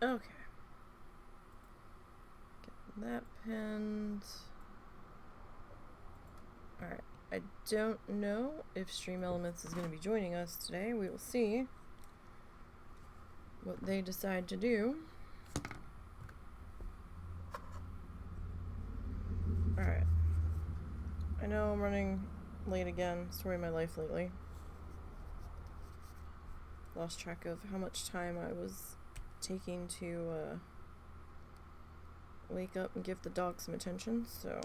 Okay. Get that pinned. Alright. I don't know if Stream Elements is going to be joining us today. We will see what they decide to do. Alright. I know I'm running late again. Story of my life lately. Lost track of how much time I was taking to wake up and give the dog some attention, so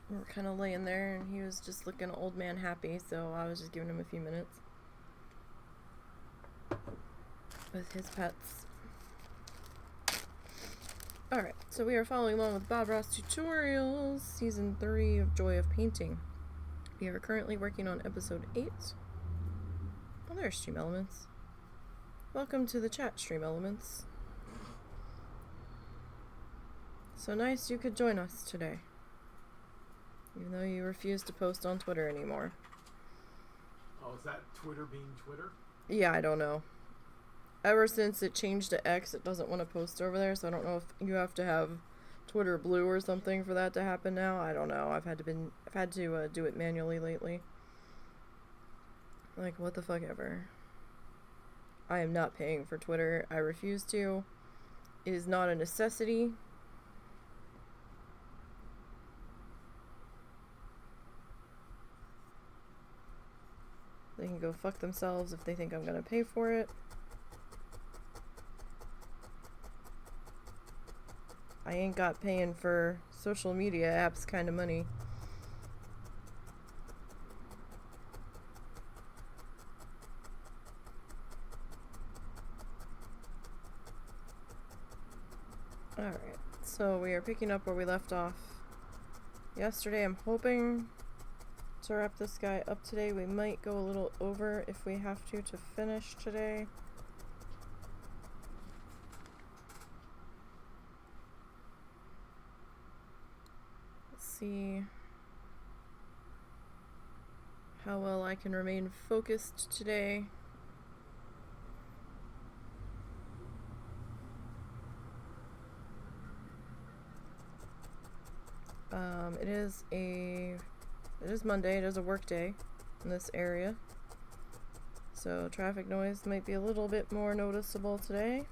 we're kind of laying there, and he was just looking old man happy, so I was just giving him a few minutes with his pets. Alright, so we are following along with Bob Ross Tutorials, Season 3 of Joy of Painting. We are currently working on Episode 8. Oh, there's Stream Elements. Welcome to the chat, Stream Elements. So nice you could join us today. Even though you refuse to post on Twitter anymore. Oh, is that Twitter being Twitter? Yeah, I don't know. Ever since it changed to X, it doesn't want to post over there, so I don't know if you have to have Twitter Blue or something for that to happen now. I don't know. I've had to do it manually lately. Like, what the fuck ever. I am not paying for Twitter. I refuse to. It is not a necessity. They can go fuck themselves if they think I'm gonna pay for it. I ain't got paying for social media apps kind of money. Alright, so we are picking up where we left off yesterday. I'm hoping to wrap this guy up today. We might go a little over if we have to finish today. See how well I can remain focused today. It is Monday. It is a work day in this area, so traffic noise might be a little bit more noticeable today.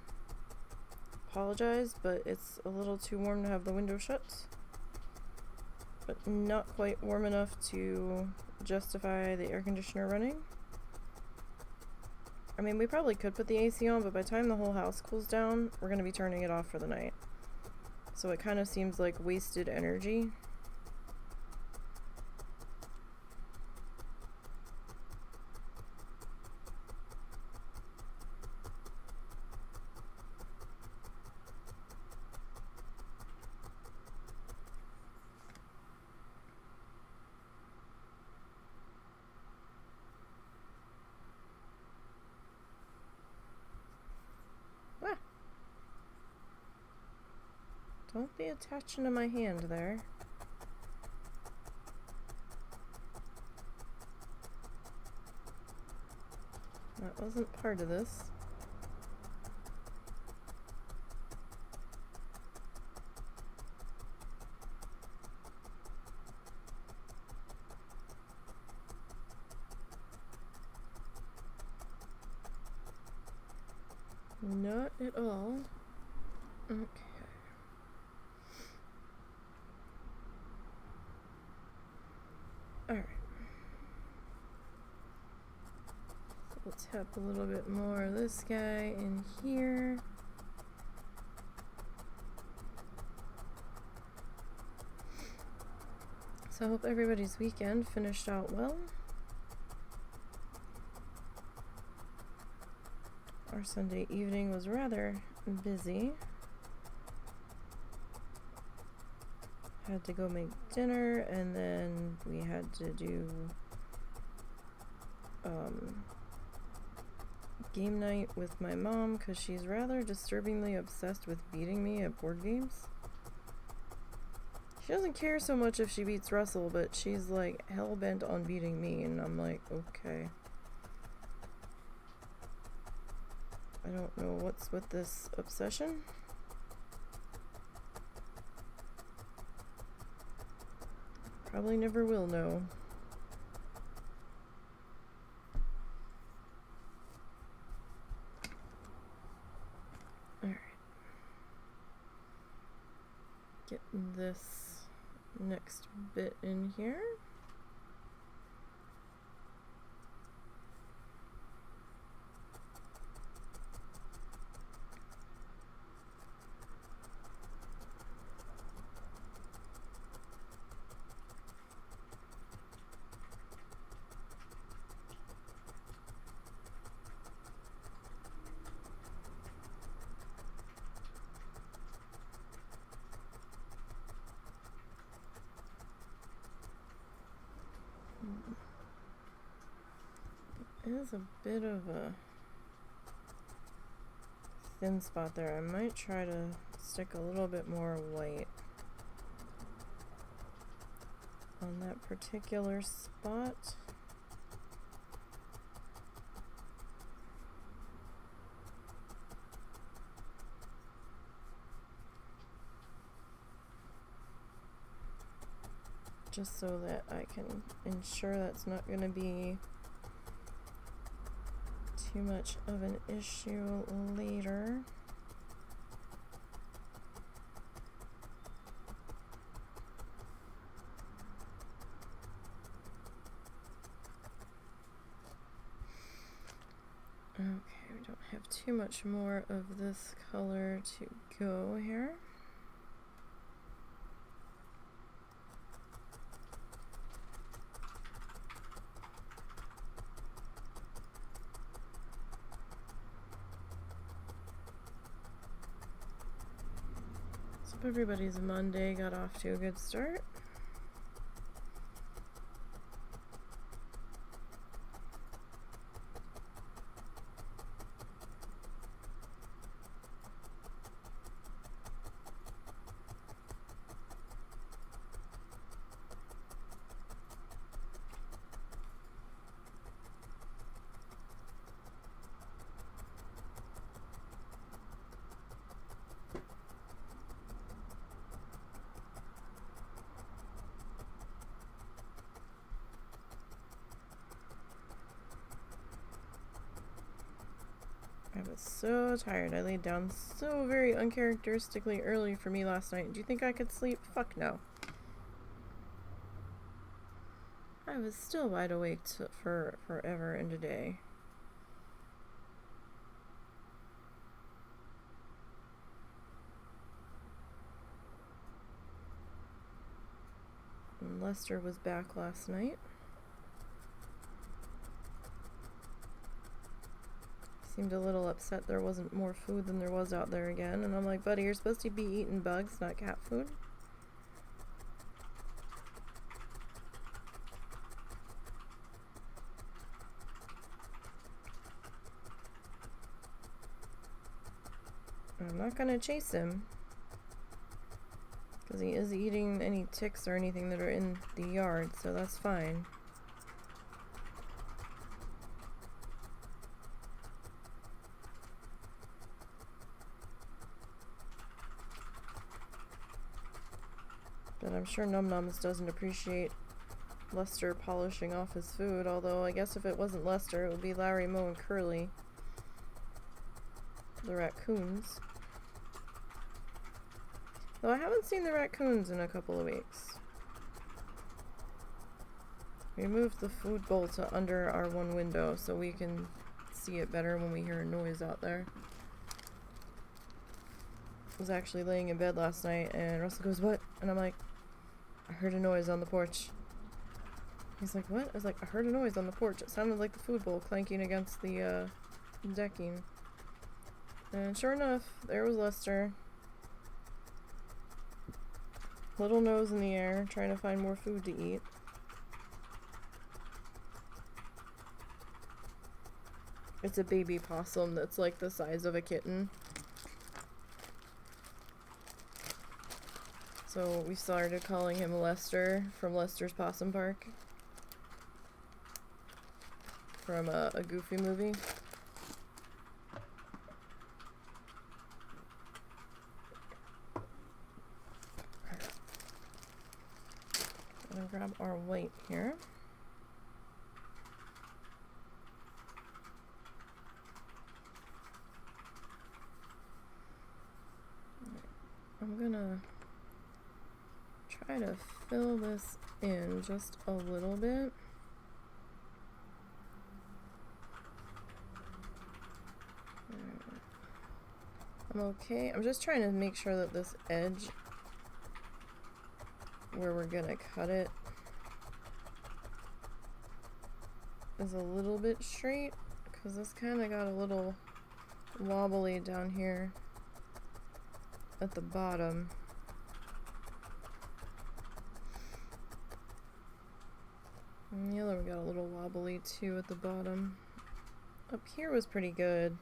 Apologize, but it's a little too warm to have the window shut. But not quite warm enough to justify the air conditioner running. I mean, we probably could put the AC on, but by the time the whole house cools down, we're going to be turning it off for the night. So it kind of seems like wasted energy. Don't be attaching to my hand there. That wasn't part of this. Not at all. Okay. Alright. So let's tap a little bit more of this guy in here. So I hope everybody's weekend finished out well. Our Sunday evening was rather busy. Had to go make dinner, and then we had to do game night with my mom because she's rather disturbingly obsessed with beating me at board games. She doesn't care so much if she beats Russell, but she's like hell-bent on beating me, and I'm like, okay. I don't know what's with this obsession. Probably never will know. Alright. Getting this next bit in here. It is a bit of a thin spot there. I might try to stick a little bit more white on that particular spot. Just so that I can ensure that's not going to be too much of an issue later. Okay, we don't have too much more of this color to go here. Hope everybody's Monday got off to a good start. I was so tired. I laid down so very uncharacteristically early for me last night. Do you think I could sleep? Fuck no. I was still wide awake for forever and a day. And Lester was back last night. Seemed a little upset there wasn't more food than there was out there again. And I'm like, buddy, you're supposed to be eating bugs, not cat food. I'm not gonna chase him, because he is eating any ticks or anything that are in the yard, so that's fine. But I'm sure Num Nums doesn't appreciate Lester polishing off his food, although I guess if it wasn't Lester, it would be Larry, Moe, and Curly, the raccoons. Though I haven't seen the raccoons in a couple of weeks. We moved the food bowl to under our one window so we can see it better when we hear a noise out there. I was actually laying in bed last night and Russell goes, "What?" And I'm like, "I heard a noise on the porch." He's like, "What?" I was like, "I heard a noise on the porch. It sounded like the food bowl clanking against the decking." And sure enough, there was Lester. Little nose in the air, trying to find more food to eat. It's a baby possum that's like the size of a kitten. So we started calling him Lester from Lester's Possum Park. From a Goofy movie. I'm gonna grab our white here. I'm gonna try to fill this in just a little bit. I'm okay. I'm just trying to make sure that this edge where we're gonna cut it is a little bit straight, because this kind of got a little wobbly down here at the bottom. And the other one got a little wobbly too at the bottom. Up here was pretty good.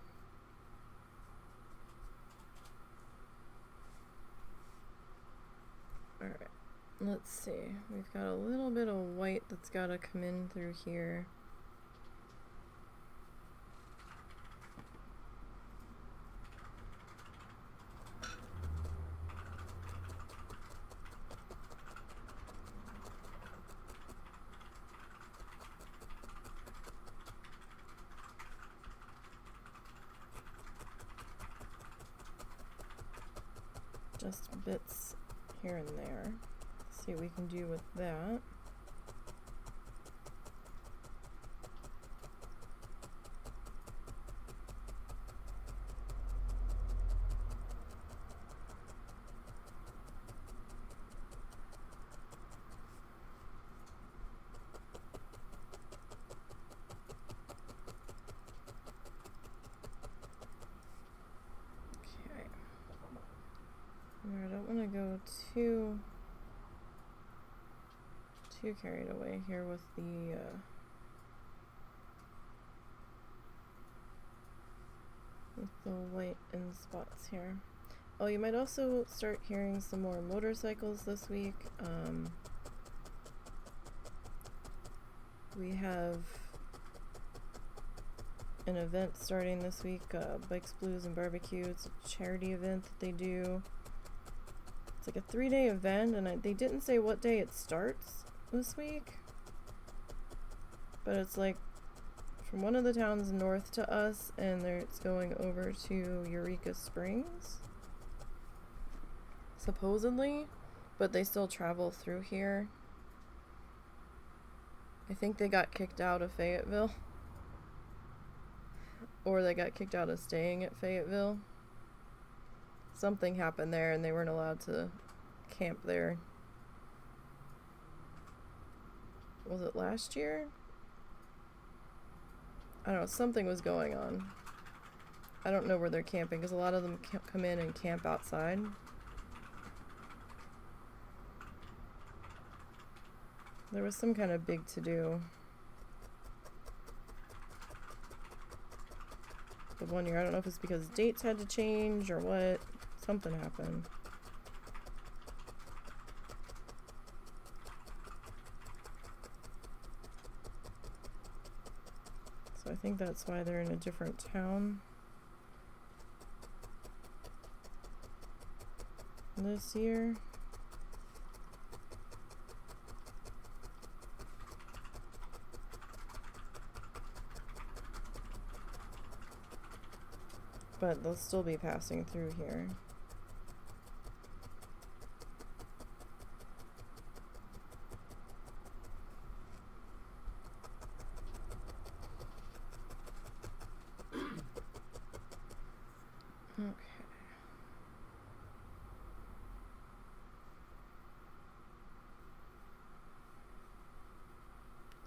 Alright, let's see. We've got a little bit of white that's got to come in through here. Just bits here and there. See what we can do with that. I don't want to go too carried away here with the white in spots here. Oh, you might also start hearing some more motorcycles this week. We have an event starting this week, Bikes, Blues, and Barbecue. It's a charity event that they do. It's like a 3-day event, and they didn't say what day it starts this week, but it's like from one of the towns north to us, and it's going over to Eureka Springs, supposedly, but they still travel through here. I think they got kicked out of Fayetteville, or they got kicked out of staying at Fayetteville. Something happened there and they weren't allowed to camp there. Was it last year? I don't know, something was going on. I don't know where they're camping because a lot of them come in and camp outside. There was some kind of big to-do. The one year, I don't know if it's because dates had to change or what. Something happened. So I think that's why they're in a different town this year. But they'll still be passing through here. Okay.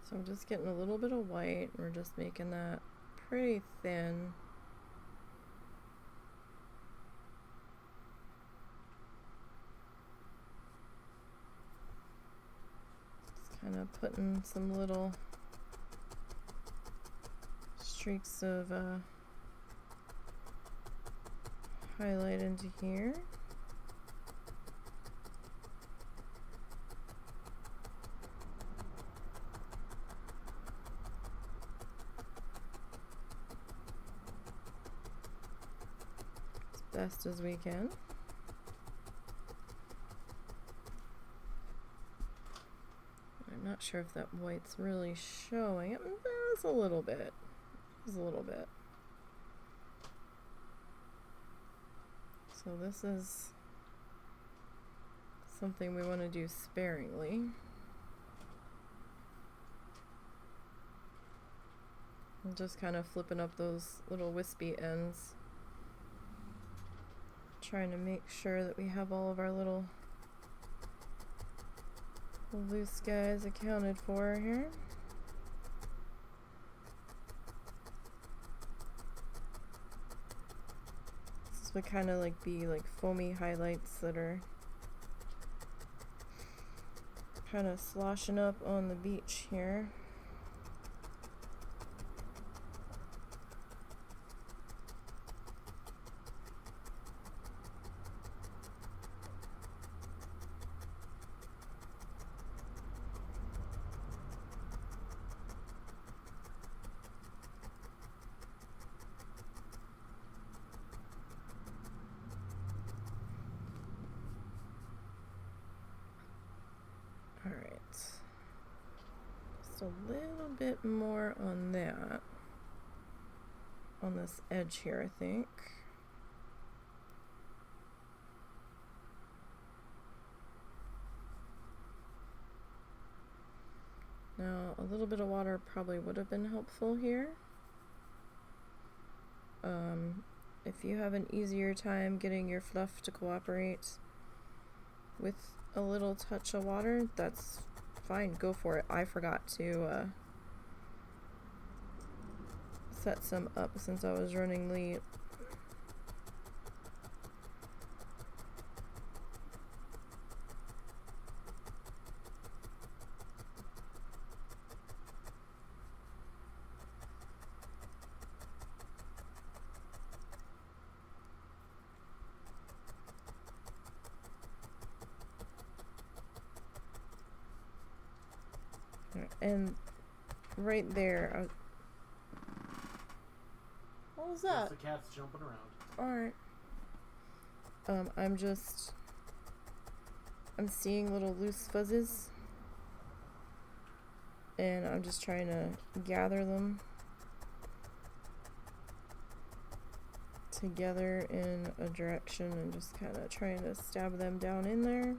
So I'm just getting a little bit of white. We're just making that pretty thin. Kind of putting some little streaks of highlight into here. best as we can. I'm not sure if that white's really showing. It's a little bit. It's a little bit. So this is something we want to do sparingly. I'm just kind of flipping up those little wispy ends. Trying to make sure that we have all of our little loose guys accounted for here. This would kind of like be like foamy highlights that are kind of sloshing up on the beach here. A little bit more on that, on this edge here, I think. Now, a little bit of water probably would have been helpful here. If you have an easier time getting your fluff to cooperate with a little touch of water, that's fine, go for it. I forgot to set some up since I was running late. And right there, what was that? The cat's jumping around. Alright. I'm seeing little loose fuzzes, and I'm just trying to gather them together in a direction and just kind of trying to stab them down in there.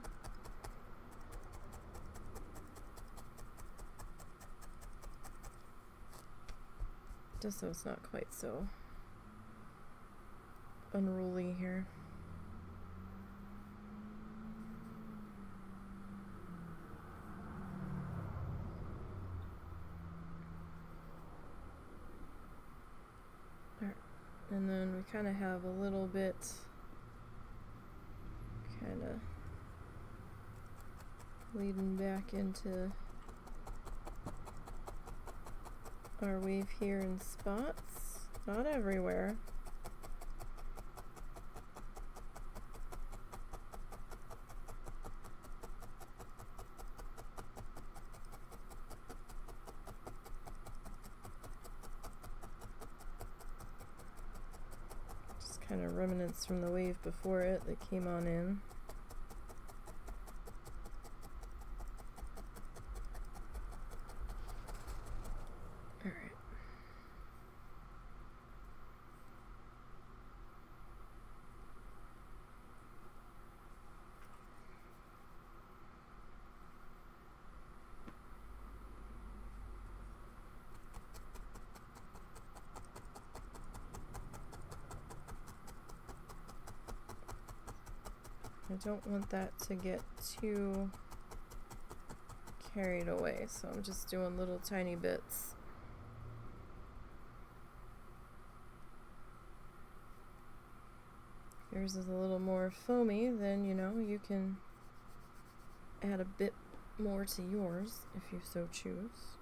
Just so it's not quite so unruly here. Alright, and then we kind of have a little bit kind of leading back into our wave here in spots, not everywhere. Just kind of remnants from the wave before it that came on in. I don't want that to get too carried away, so I'm just doing little tiny bits. If yours is a little more foamy, then you know you can add a bit more to yours if you so choose.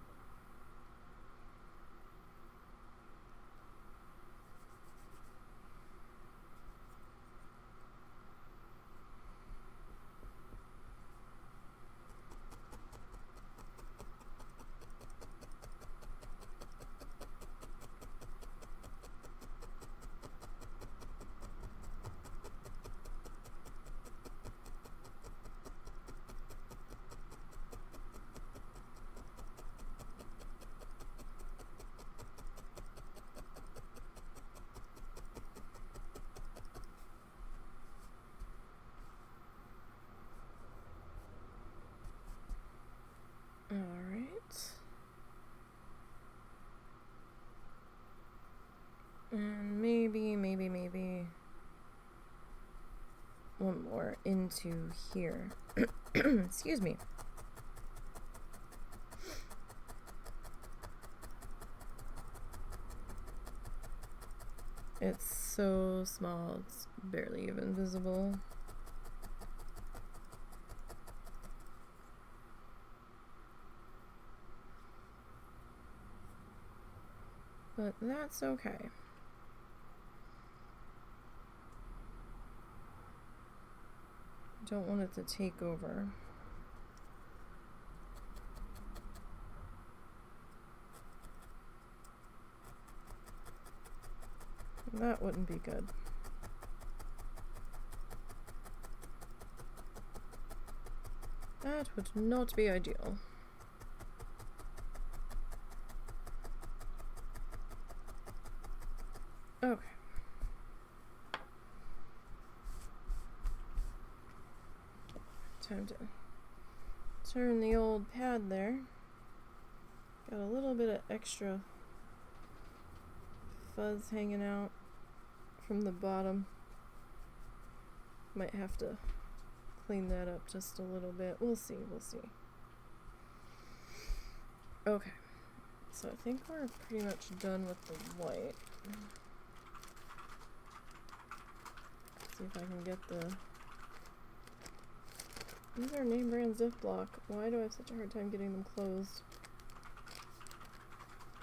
more into here. Excuse me. It's so small, it's barely even visible. But that's okay. Don't want it to take over. That wouldn't be good. That would not be ideal. Okay. Time to turn the old pad there. Got a little bit of extra fuzz hanging out from the bottom. Might have to clean that up just a little bit. We'll see, we'll see. Okay. So I think we're pretty much done with the white. See if I can get the... These are name brand Ziploc. Why do I have such a hard time getting them closed?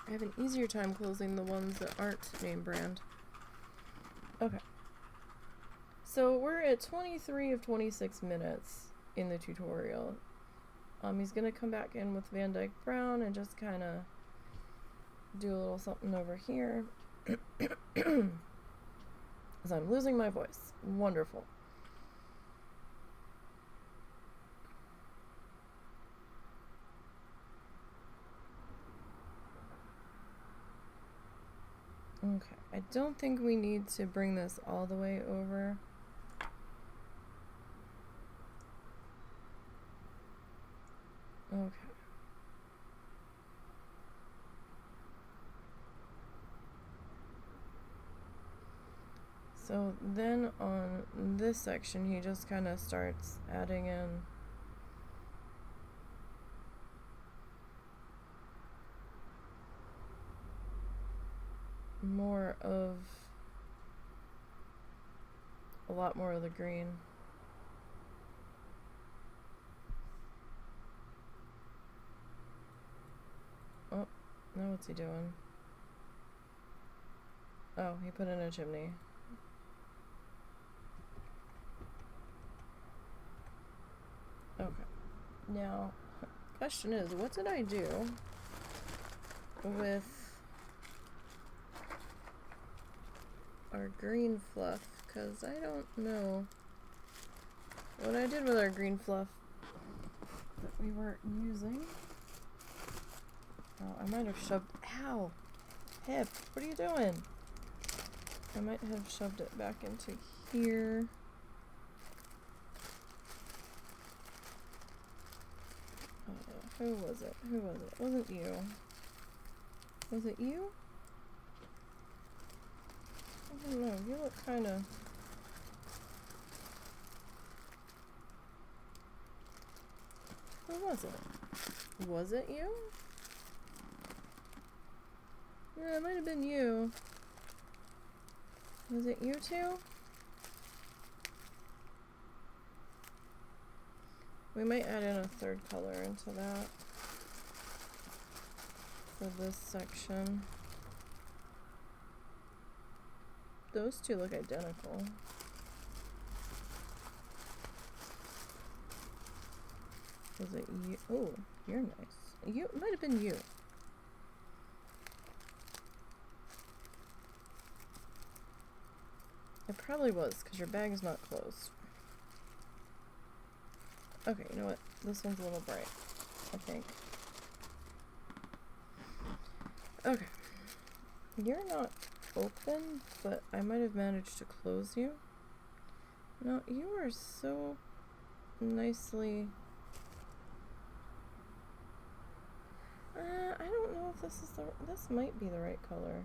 I have an easier time closing the ones that aren't name brand. Okay. So we're at 23 of 26 minutes in the tutorial. He's gonna come back in with Van Dyke Brown and just kind of do a little something over here. As I'm losing my voice. Wonderful. Okay, I don't think we need to bring this all the way over. Okay. So then on this section, he just kind of starts adding in more of, a lot more of the green. Oh, now what's he doing? Oh, he put in a chimney. Okay. Now, question is, what did I do with our green fluff? Because I don't know what I did with our green fluff that we weren't using. Oh, I might have shoved... Ow! Pip, what are you doing? I might have shoved it back into here. Who was it? Who was it? It wasn't you. Was it you? I don't know. You look kind of... Who was it? Was it you? Yeah, it might have been you. Was it you too? We might add in a third color into that for this section. Those two look identical. Was it you? Oh, you're nice. You, it might have been you. It probably was, because your bag is not closed. Okay, you know what? This one's a little bright, I think. Okay. You're not open, but I might have managed to close you. No, you are so nicely... I don't know if this is the... This might be the right color.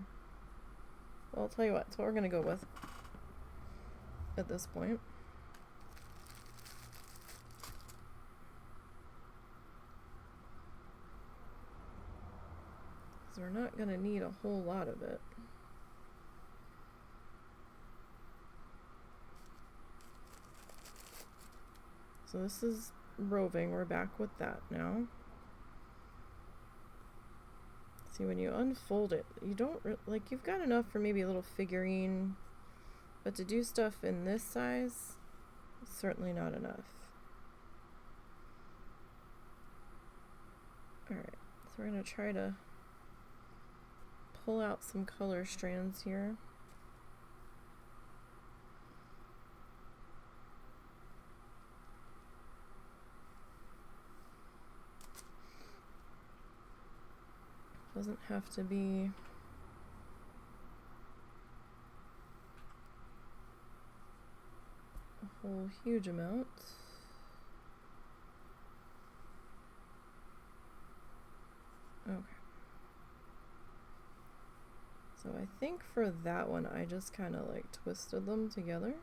Well, I'll tell you what. It's what we're going to go with at this point. because we're not going to need a whole lot of it. So this is Roving. We're back with that now. See, when you unfold it, you don't like, you've got enough for maybe a little figurine, but to do stuff in this size, certainly not enough. Alright, so we're going to try to pull out some color strands here. Doesn't have to be a whole huge amount. Okay. So I think for that one, I just kind of like twisted them together.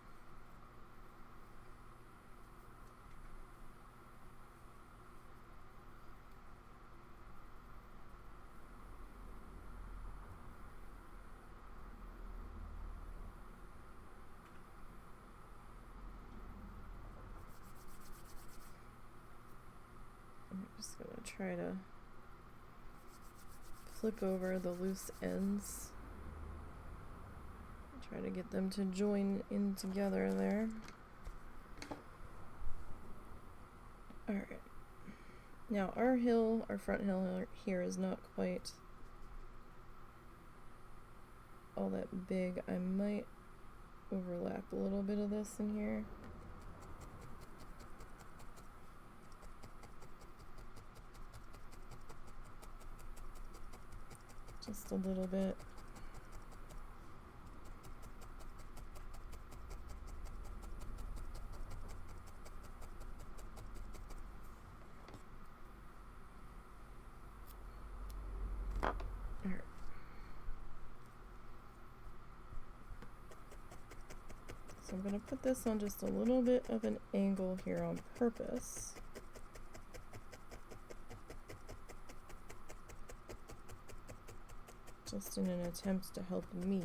I'm just gonna try to flip over the loose ends. Try to get them to join in together there. Alright. Now our front hill here is not quite all that big. I might overlap a little bit of this in here. Just a little bit. Alright. So I'm going to put this on just a little bit of an angle here on purpose. Just in an attempt to help me.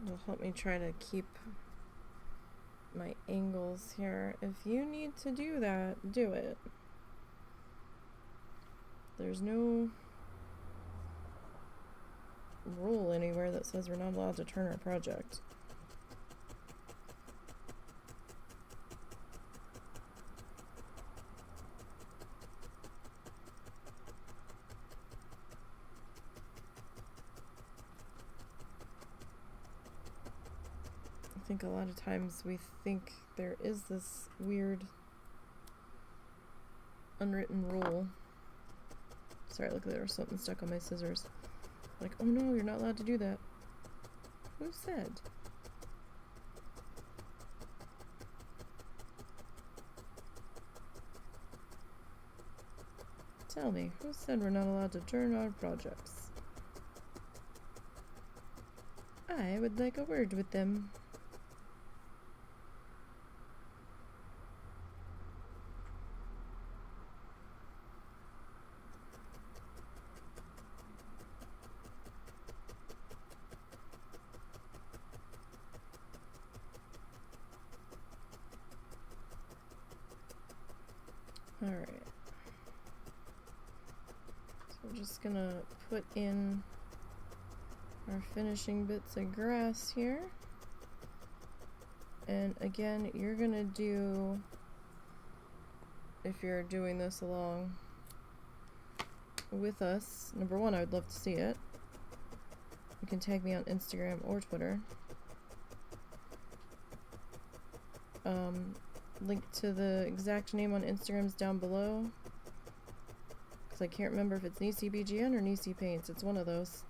It'll help me try to keep my angles here. If you need to do that, do it. There's no rule anywhere that says we're not allowed to turn our project. I think a lot of times we think there is this weird unwritten rule. Sorry, look, there was something stuck on my scissors. Like, oh no, you're not allowed to do that. Who said? Tell me, who said we're not allowed to turn our projects? I would like a word with them. Alright, so we're just gonna put in our finishing bits of grass here. And again, you're gonna do, if you're doing this along with us, number one, I would love to see it. You can tag me on Instagram or Twitter. Link to the exact name on Instagram's down below, because I can't remember if it's NiseyBGN or Nisey Paints. It's one of those.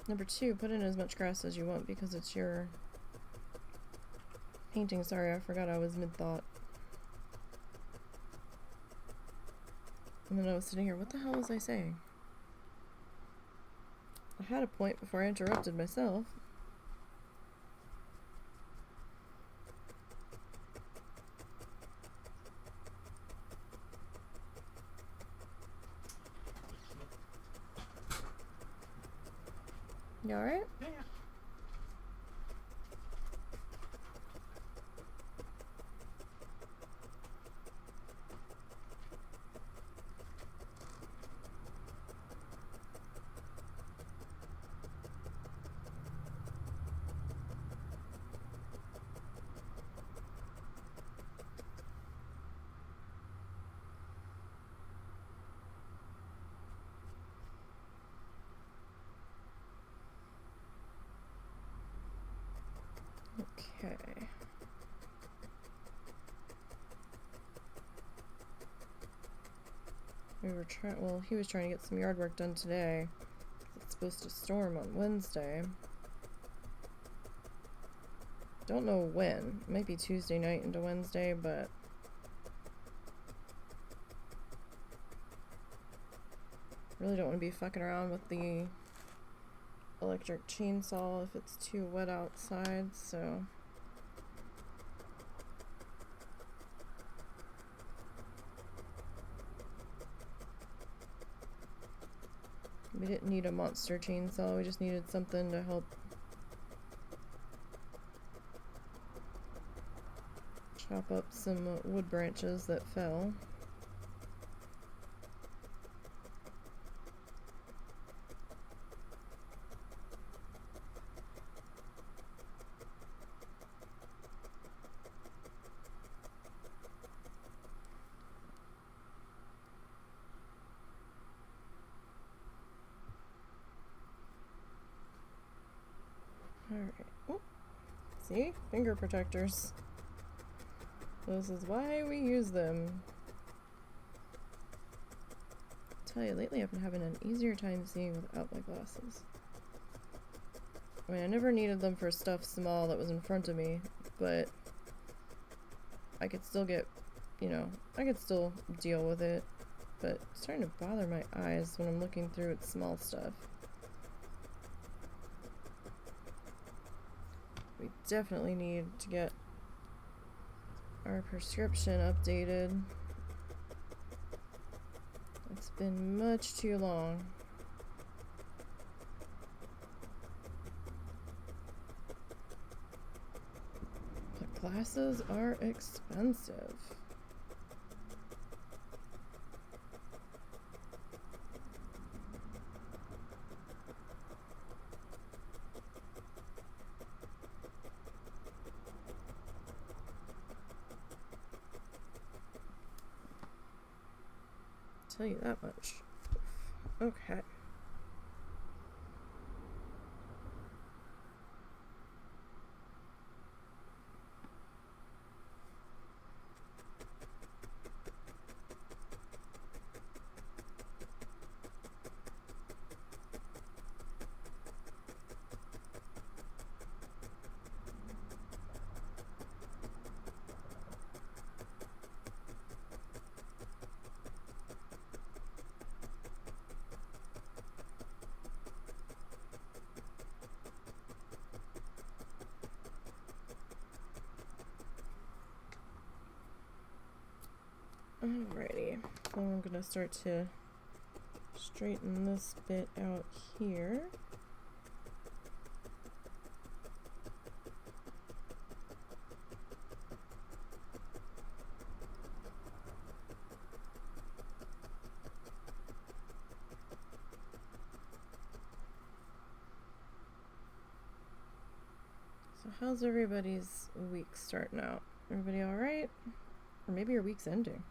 Number 2, put in as much grass as you want because it's your painting. Sorry, I forgot I was mid-thought. And then I was sitting here, what the hell was I saying? I had a point before I interrupted myself. You alright? Yeah. Okay. We were trying, well, he was trying to get some yard work done today. It's supposed to storm on Wednesday. Don't know when. It might be Tuesday night into Wednesday, but really don't want to be fucking around with the electric chainsaw if it's too wet outside, so we didn't need a monster chainsaw, we just needed something to help chop up some wood branches that fell. Alright. Oh, see? Finger protectors. This is why we use them. I tell you, lately I've been having an easier time seeing without my glasses. I mean, I never needed them for stuff small that was in front of me, but I could still get, you know, I could still deal with it, but it's starting to bother my eyes when I'm looking through at small stuff. We definitely need to get our prescription updated. It's been much too long. But glasses are expensive. Tell you that much. Okay. Alrighty, so I'm gonna start to straighten this bit out here. So how's everybody's week starting out? Everybody alright? Or maybe your week's ending.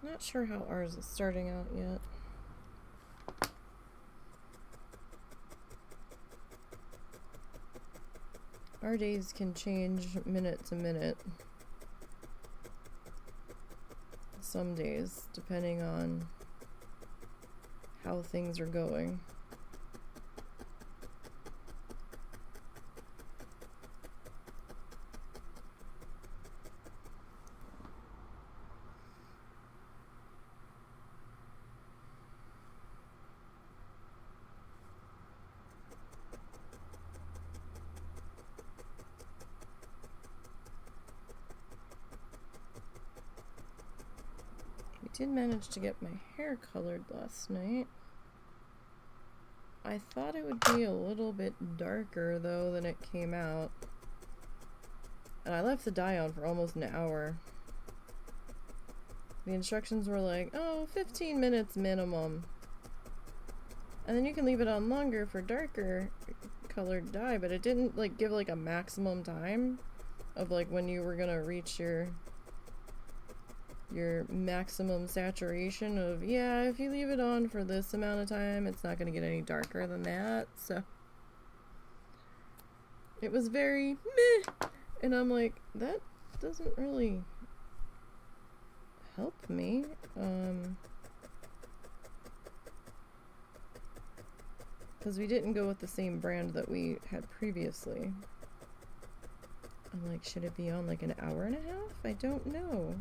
Not sure how ours is starting out yet. Our days can change minute to minute. Some days, depending on how things are going. Did manage to get my hair colored last night. I thought it would be a little bit darker though than it came out. And I left the dye on for almost an hour. The instructions were like, oh, 15 minutes minimum. And then you can leave it on longer for darker colored dye, but it didn't like give like a maximum time of like when you were gonna reach your maximum saturation of, yeah, if you leave it on for this amount of time, it's not going to get any darker than that. So it was very meh. And I'm like, that doesn't really help me. Because we didn't go with the same brand that we had previously. I'm like, should it be on like an hour and a half? I don't know.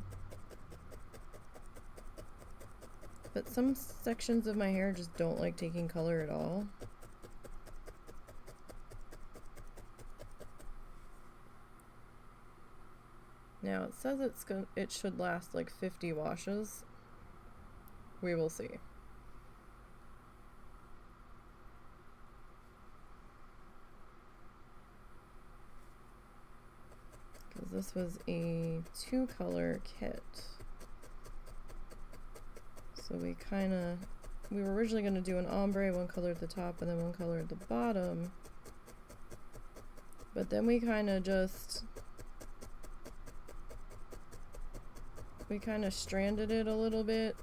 But some sections of my hair just don't like taking color at all. Now it says it should last like 50 washes. We will see. Because this was a 2-color kit. So we were originally going to do an ombre, one color at the top and then one color at the bottom. But then we kind of stranded it a little bit.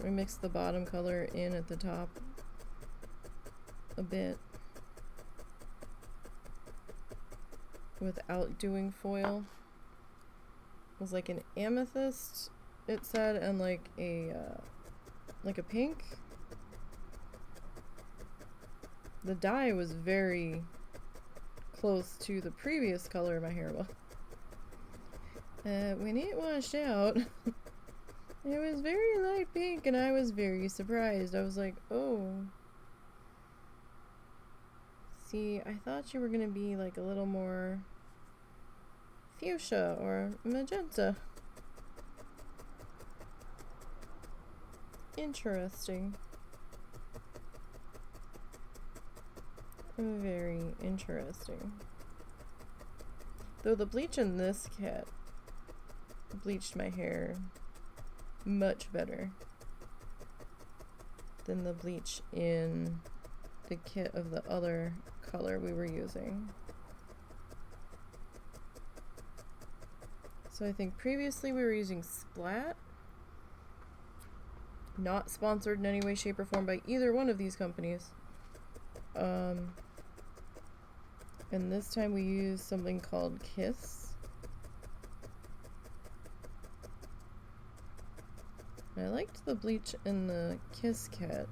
We mixed the bottom color in at the top a bit without doing foil. It was like an amethyst, it said, and like a pink. The dye was very close to the previous color my hair was. When it washed out, it was very light pink, and I was very surprised. I was like, oh. See, I thought you were gonna be like a little more fuchsia or magenta. Interesting. Very interesting. Though the bleach in this kit bleached my hair much better than the bleach in the kit of the other color we were using. So I think previously we were using Splat. Not sponsored in any way, shape, or form by either one of these companies. And this time we used something called Kiss. I liked the bleach in the Kiss kit.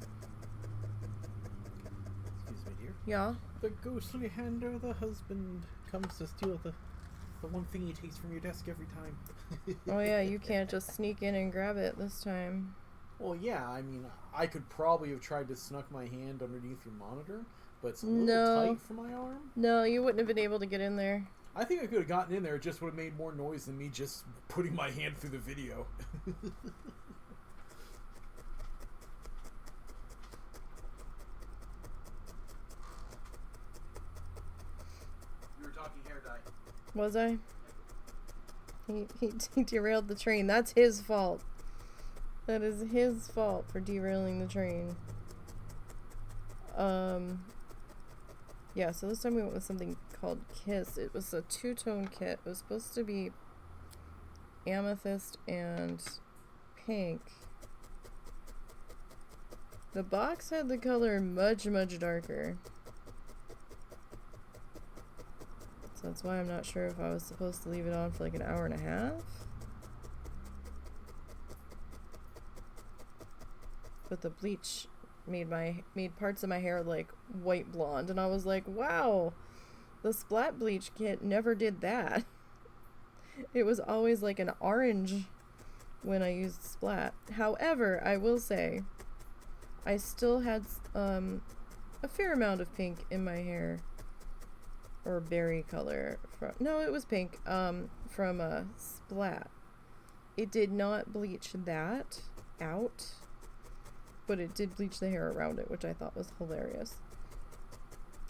Excuse me, dear. Yeah? The ghostly hand or the husband comes to steal the one thing he takes from your desk every time. Oh yeah, you can't just sneak in and grab it this time. Well, yeah, I mean, I could probably have tried to snuck my hand underneath your monitor, but it's a little tight for my arm. No, you wouldn't have been able to get in there. I think I could have gotten in there. It just would have made more noise than me just putting my hand through the video. You were talking hair dye. Was I? He derailed the train. That's his fault. That is his fault for derailing the train. Yeah, so this time we went with something called Kiss. It was a 2-tone kit. It was supposed to be amethyst and pink. The box had the color much, much darker. So that's why I'm not sure if I was supposed to leave it on for like an hour and a half. But the bleach made parts of my hair like white blonde, and I was like, wow, the splat bleach kit never did that. It was always like an orange when I used splat. However, I will say I still had a fair amount of pink in my hair, or berry color no, it was pink, from a splat. It did not bleach that out, but it did bleach the hair around it, which I thought was hilarious.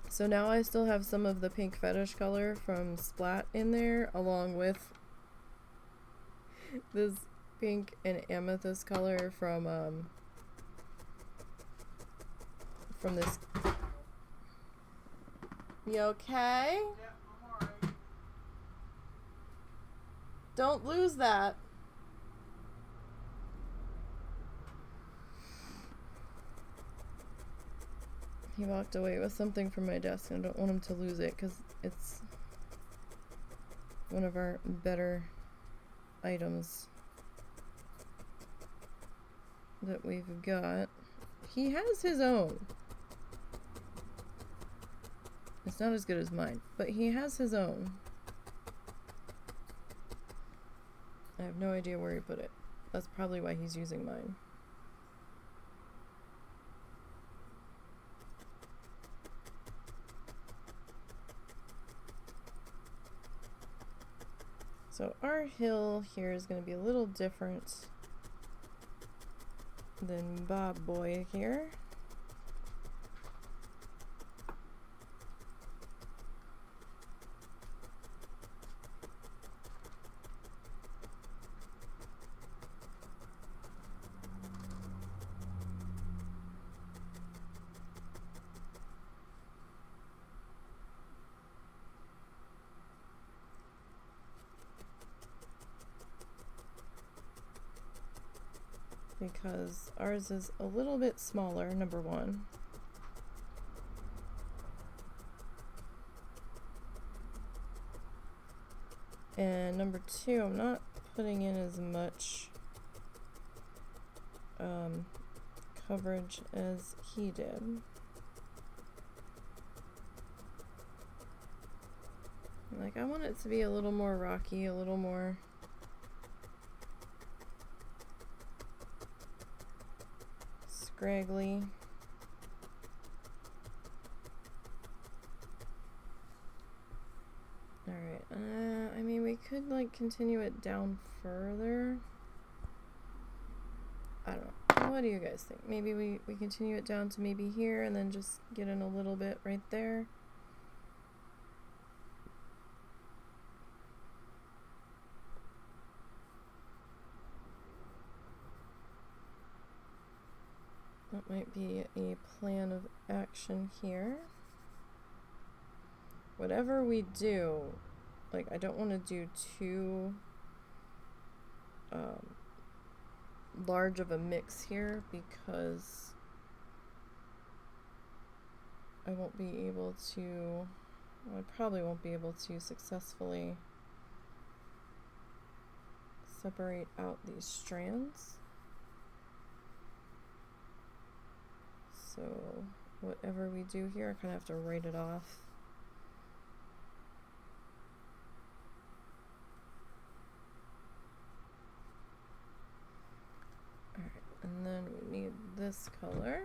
So now I still have some of the pink fetish color from splat in there, along with this pink and amethyst color from this. You okay? Yeah, I'm alright. Don't lose that. He walked away with something from my desk, and I don't want him to lose it because it's one of our better items that we've got. He has his own. It's not as good as mine, but he has his own. I have no idea where he put it. That's probably why he's using mine. So our hill here is going to be a little different than Bob Boy here. Because ours is a little bit smaller, number one. And number two, I'm not putting in as much coverage as he did. Like, I want it to be a little more rocky, a little more scraggly. Alright, I mean, we could like continue it down further. I don't know. What do you guys think? Maybe we continue it down to maybe here and then just get in a little bit right there. That might be a plan of action here. Whatever we do, like, I don't want to do too large of a mix here because I won't be able to, I probably won't be able to successfully separate out these strands. So whatever we do here, I kind of have to write it off. Alright, and then we need this color.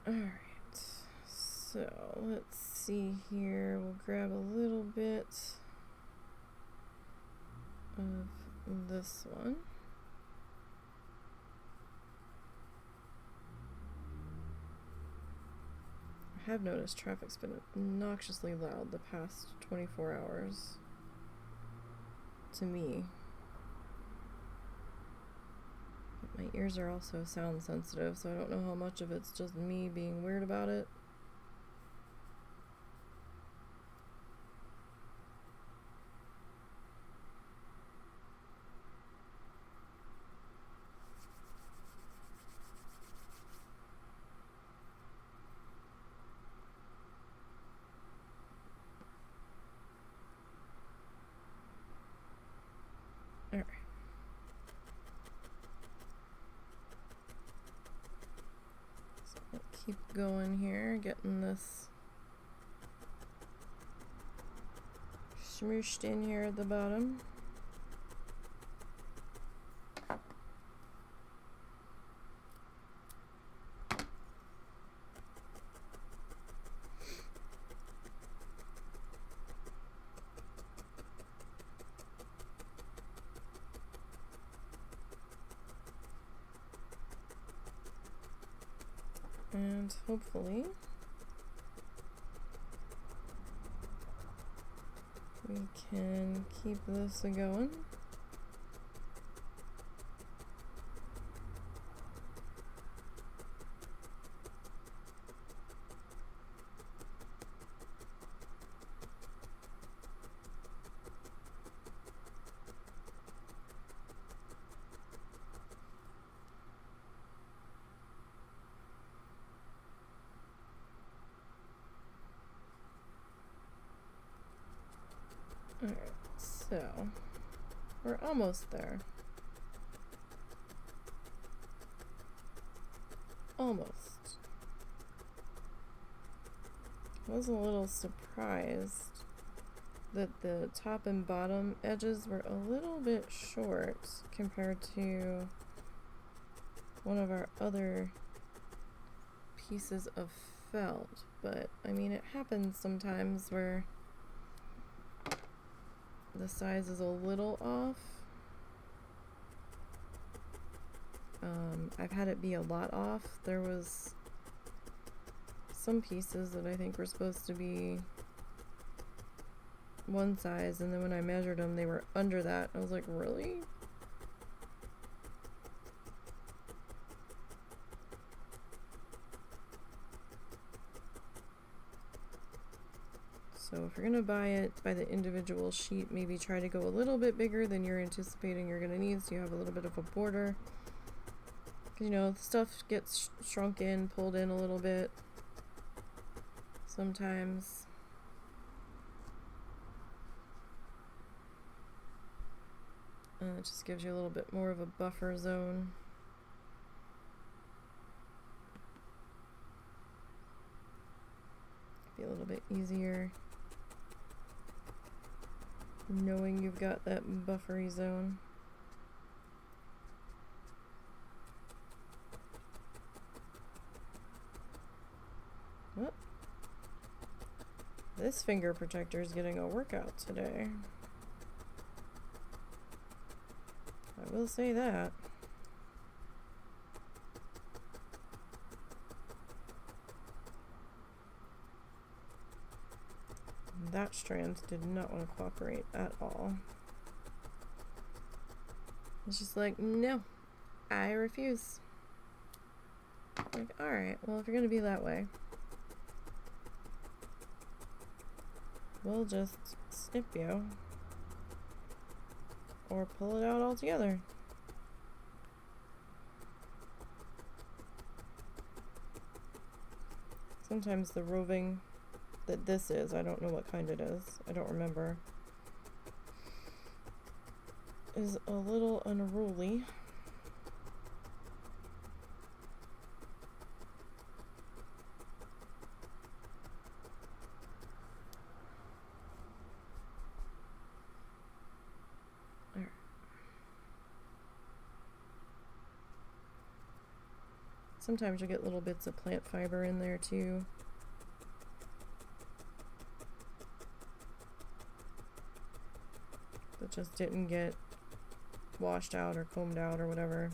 Alright, so let's see here. We'll grab a little bit of this one. I have noticed traffic's been obnoxiously loud the past 24 hours. to me. But my ears are also sound sensitive, so I don't know how much of it's just me being weird about it. Alright. So I'll keep going here, getting this smooshed in here at the bottom. And hopefully we can keep this going. Alright, so we're almost there. Almost. I was a little surprised that the top and bottom edges were a little bit short compared to one of our other pieces of felt, but I mean, it happens sometimes where the size is a little off. I've had it be a lot off. There was some pieces that I think were supposed to be one size, and then when I measured them, they were under that. I was like, really? So if you're going to buy it by the individual sheet, maybe try to go a little bit bigger than you're anticipating you're going to need, so you have a little bit of a border. You know, stuff gets shrunk in, pulled in a little bit sometimes. And it just gives you a little bit more of a buffer zone. Be a little bit easier knowing you've got that buffery zone. Oh. This finger protector is getting a workout today. I will say that. That strand did not want to cooperate at all. It's just like, no, I refuse. Like, alright, well, if you're gonna be that way, we'll just snip you. Or pull it out altogether. Sometimes the roving that this is, I don't know what kind it is, I don't remember, is a little unruly. Sometimes you get little bits of plant fiber in there too. That just didn't get washed out or combed out or whatever.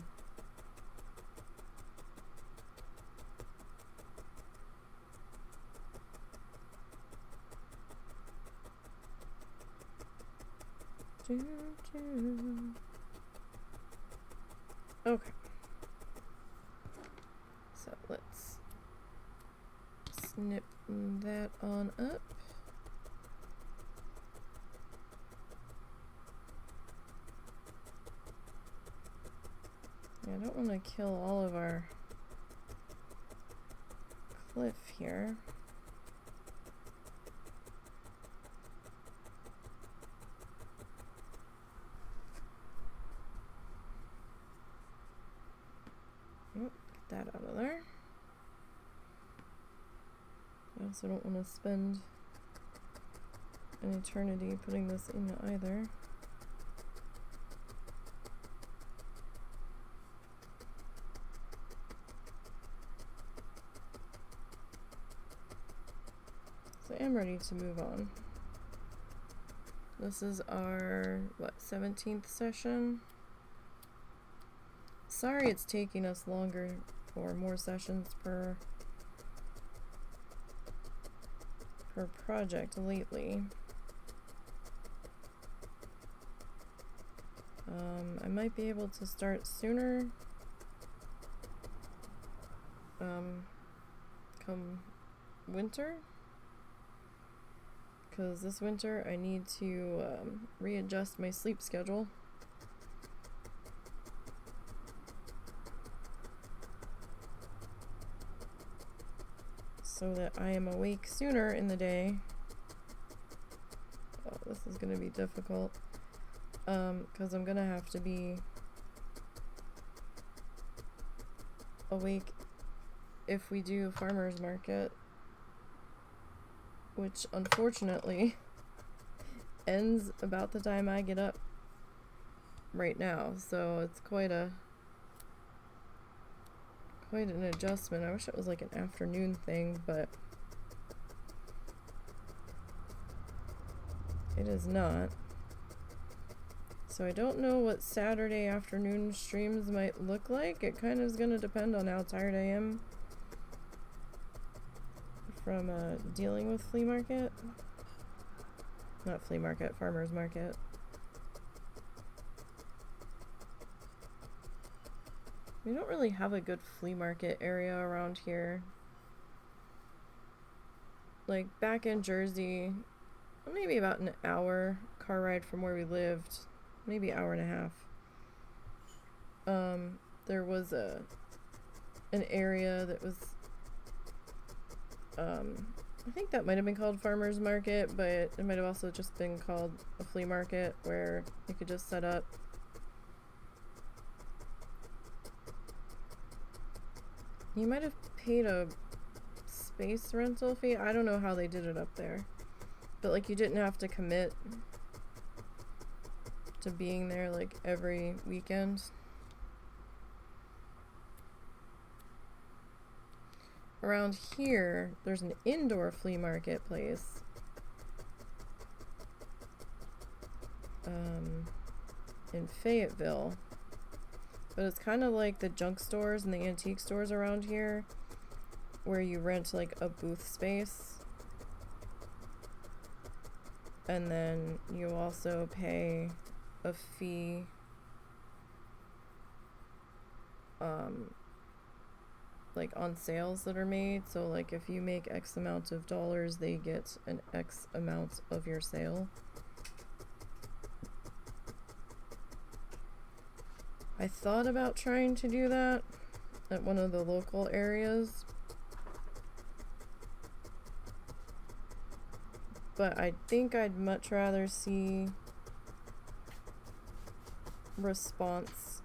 Okay. So let's snip that on up. I don't want to kill all of our cliff here. Yep, get that out of there. I also don't want to spend an eternity putting this in either. So I am ready to move on. This is our, what, 17th session? Sorry it's taking us longer or more sessions per project lately. I might be able to start sooner. Come winter. Because this winter I need to readjust my sleep schedule. So that I am awake sooner in the day. Oh, this is going to be difficult. Because I'm going to have to be awake if we do farmer's market. Which unfortunately ends about the time I get up right now. So it's quite an adjustment. I wish it was like an afternoon thing, but it is not. So I don't know what Saturday afternoon streams might look like. It kind of is going to depend on how tired I am from dealing with flea market. Not flea market, farmer's market. We don't really have a good flea market area around here. Like back in Jersey, maybe about an hour car ride from where we lived, maybe hour and a half. There was an area that was I think that might have been called farmer's market, but it might have also just been called a flea market where you could just set up. You might have paid a space rental fee. I don't know how they did it up there, but like you didn't have to commit to being there like every weekend. Around here, there's an indoor flea market place. In Fayetteville. But it's kind of like the junk stores and the antique stores around here, where you rent like a booth space. And then you also pay a fee like on sales that are made. So like if you make X amount of dollars, they get an X amount of your sale. I thought about trying to do that at one of the local areas, but I think I'd much rather see response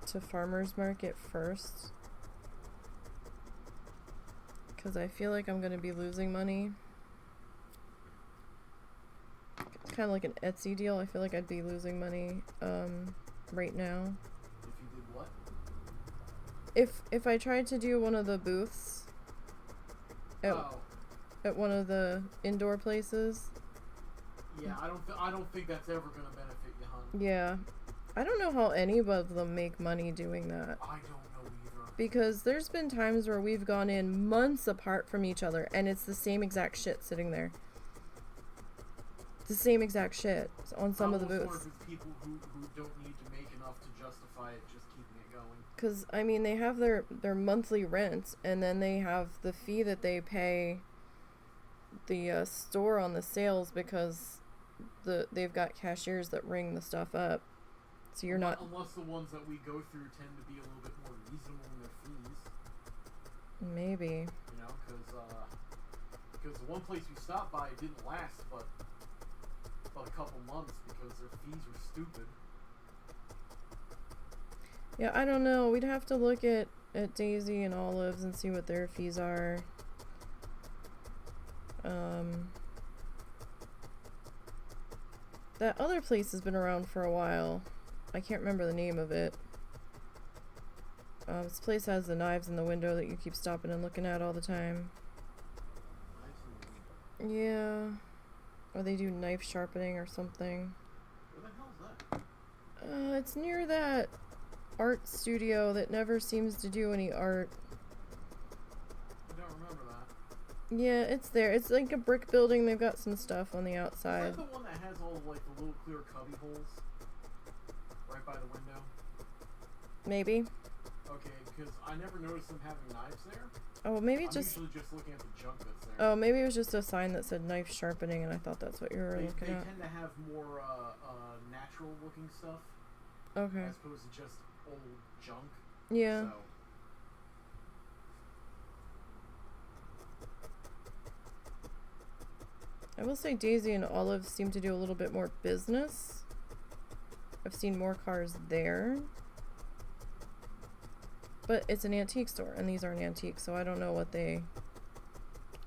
to farmer's market first, because I feel like I'm going to be losing money. It's kind of like an Etsy deal. I feel like I'd be losing money right now. If you did what? If I tried to do one of the booths at one of the indoor places. Yeah, I don't think that's ever going to benefit you, hon. Yeah. I don't know how any of them make money doing that. I don't know either. Because there's been times where we've gone in months apart from each other and it's the same exact shit sitting there. the same exact shit on some of the Almost more booths. if it's people who don't need to make enough to justify it, just keeping it going. Because, I mean, they have their monthly rent, and then they have the fee that they pay the store on the sales because they've got cashiers that ring the stuff up. So you're not... Unless the ones that we go through tend to be a little bit more reasonable in their fees. Maybe. You know, because the one place we stopped by didn't last but a couple months because their fees were stupid. Yeah, I don't know. We'd have to look at Daisy and Olives and see what their fees are. That other place has been around for a while. I can't remember the name of it. This place has the knives in the window that you keep stopping and looking at all the time. Yeah. Or they do knife sharpening or something. Where the hell is that? It's near that art studio that never seems to do any art. I don't remember that. Yeah, it's there. It's like a brick building. They've got some stuff on the outside. Is that the one that has all of, like, the little clear cubby holes? Right by the window? Maybe. Okay, because I never noticed them having knives there. Oh, maybe I'm just... usually just looking at the junk that's there. Oh, maybe it was just a sign that said knife sharpening, and I thought that's what you were looking They at. tend to have more natural looking stuff. Okay. As opposed to just old junk. Yeah. So. I will say Daisy and Olive seem to do a little bit more business. I've seen more cars there. But it's an antique store, and these aren't antiques, so I don't know what they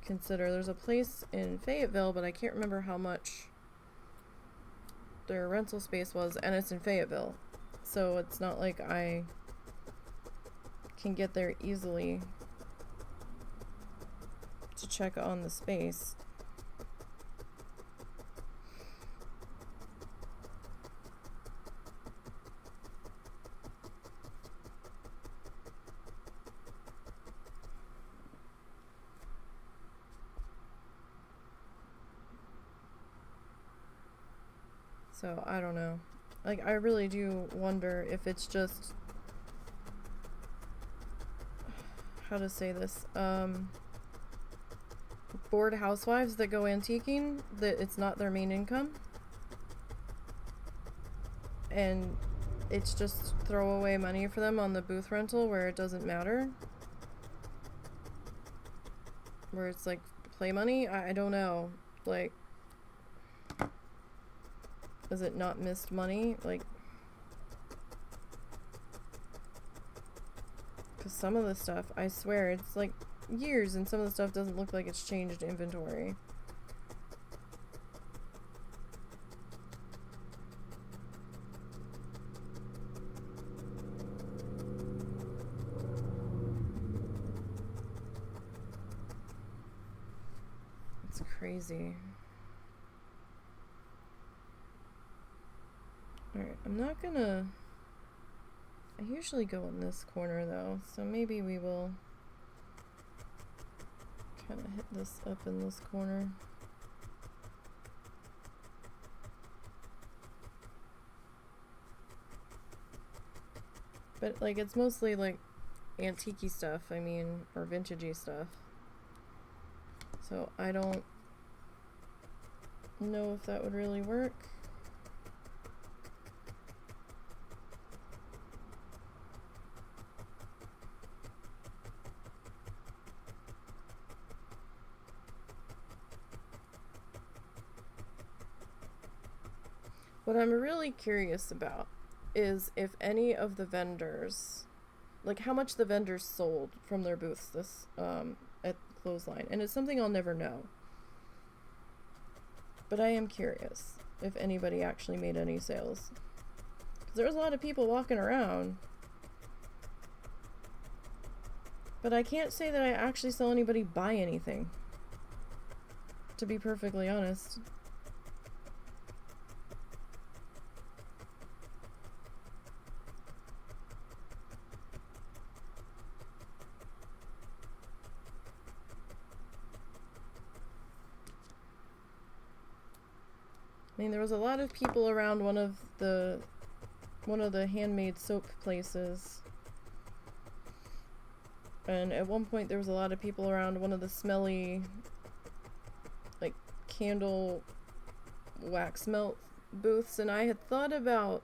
consider. There's a place in Fayetteville, but I can't remember how much their rental space was, and it's in Fayetteville. So it's not like I can get there easily to check on the space. So, I don't know. Like, I really do wonder if it's just... How to say this? Bored housewives that go antiquing, that it's not their main income. And it's just throwaway money for them on the booth rental where it doesn't matter. Where it's like, play money? I don't know. Like... Is it not missed money? Like, because some of the stuff, I swear, it's like years, and some of the stuff doesn't look like it's changed inventory. It's crazy. Alright, I'm not gonna... I usually go in this corner though, so maybe we will kind of hit this up in this corner. But like, it's mostly like antique-y stuff, I mean, or vintage-y stuff. So I don't know if that would really work. What I'm really curious about is if any of the vendors, like how much the vendors sold from their booths this at Clothesline, and it's something I'll never know. But I am curious if anybody actually made any sales. 'Cause there was a lot of people walking around. But I can't say that I actually saw anybody buy anything. To be perfectly honest. mean, there was a lot of people around one of the handmade soap places. And at one point there was a lot of people around one of the smelly, like, candle wax melt booths, and I had thought about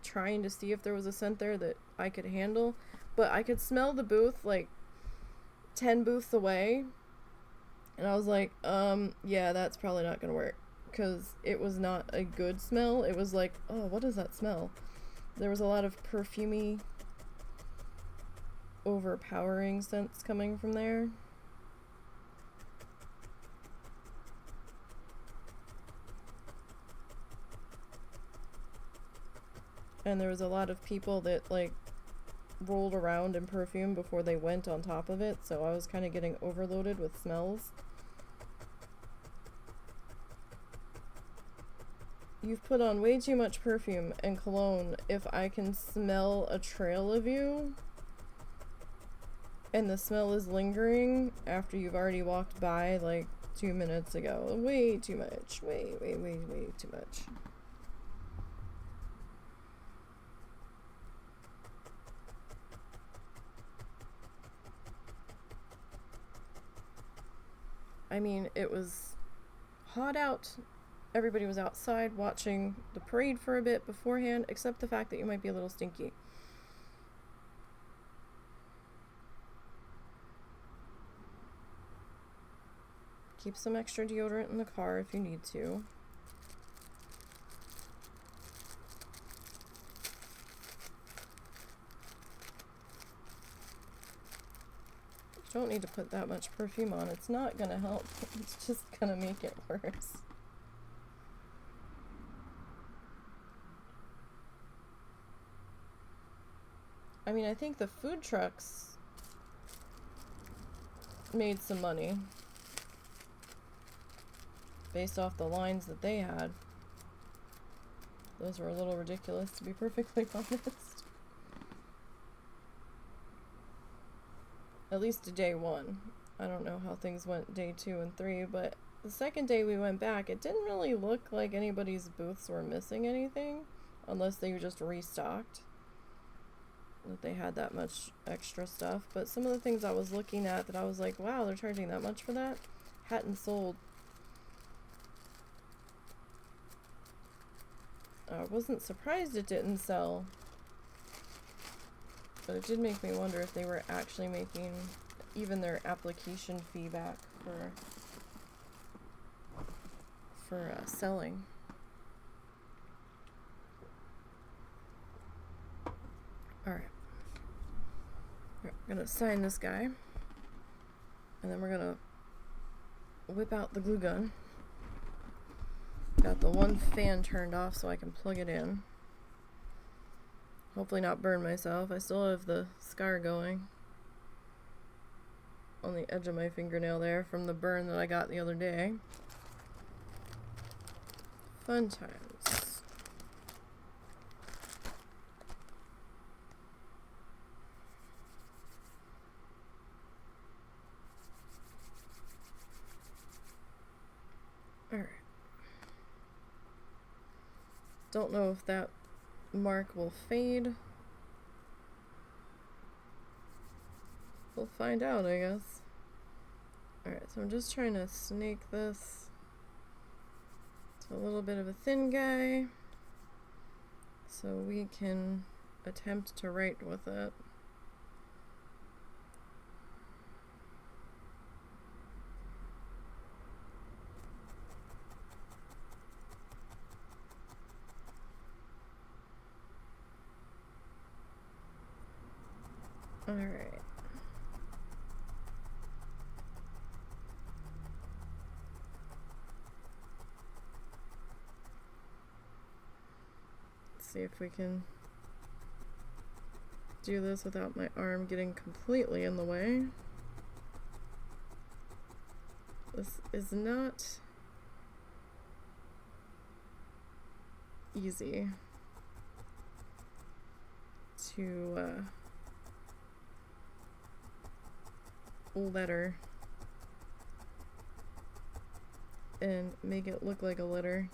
trying to see if there was a scent there that I could handle, but I could smell the booth like 10 booths away, and I was like, yeah, that's probably not gonna work, because it was not a good smell. It was like, oh, what is that smell? There was a lot of perfumey, overpowering scents coming from there. And there was a lot of people that, like, rolled around in perfume before they went on top of it, so I was kind of getting overloaded with smells. You've put on way too much perfume and cologne if I can smell a trail of you and the smell is lingering after you've already walked by like 2 minutes ago. Way too much. Way too much. I mean, it was hot out. Everybody was outside watching the parade for a bit beforehand, except the fact that you might be a little stinky. Keep some extra deodorant in the car if you need to. You don't need to put that much perfume on. It's not gonna help. It's just gonna make it worse. I mean, I think the food trucks made some money based off the lines that they had. Those were a little ridiculous, to be perfectly honest. At least to day one. I don't know how things went day 2 and 3, but the second day we went back, it didn't really look like anybody's booths were missing anything, unless they were just restocked. That they had that much extra stuff. But some of the things I was looking at that I was like, wow, they're charging that much for that, hadn't sold. I wasn't surprised it didn't sell, but it did make me wonder if they were actually making even their application fee back for selling. Alright. We're gonna sign this guy, and then we're gonna whip out the glue gun. Got the one fan turned off so I can plug it in. Hopefully not burn myself. I still have the scar going on the edge of my fingernail there from the burn that I got the other day. Fun times. Alright. Don't know if that mark will fade. We'll find out, I guess. Alright, so I'm just trying to snake this to a little bit of a thin guy so we can attempt to write with it. Alright. Let's see if we can do this without my arm getting completely in the way. This is not easy to letter and make it look like a letter.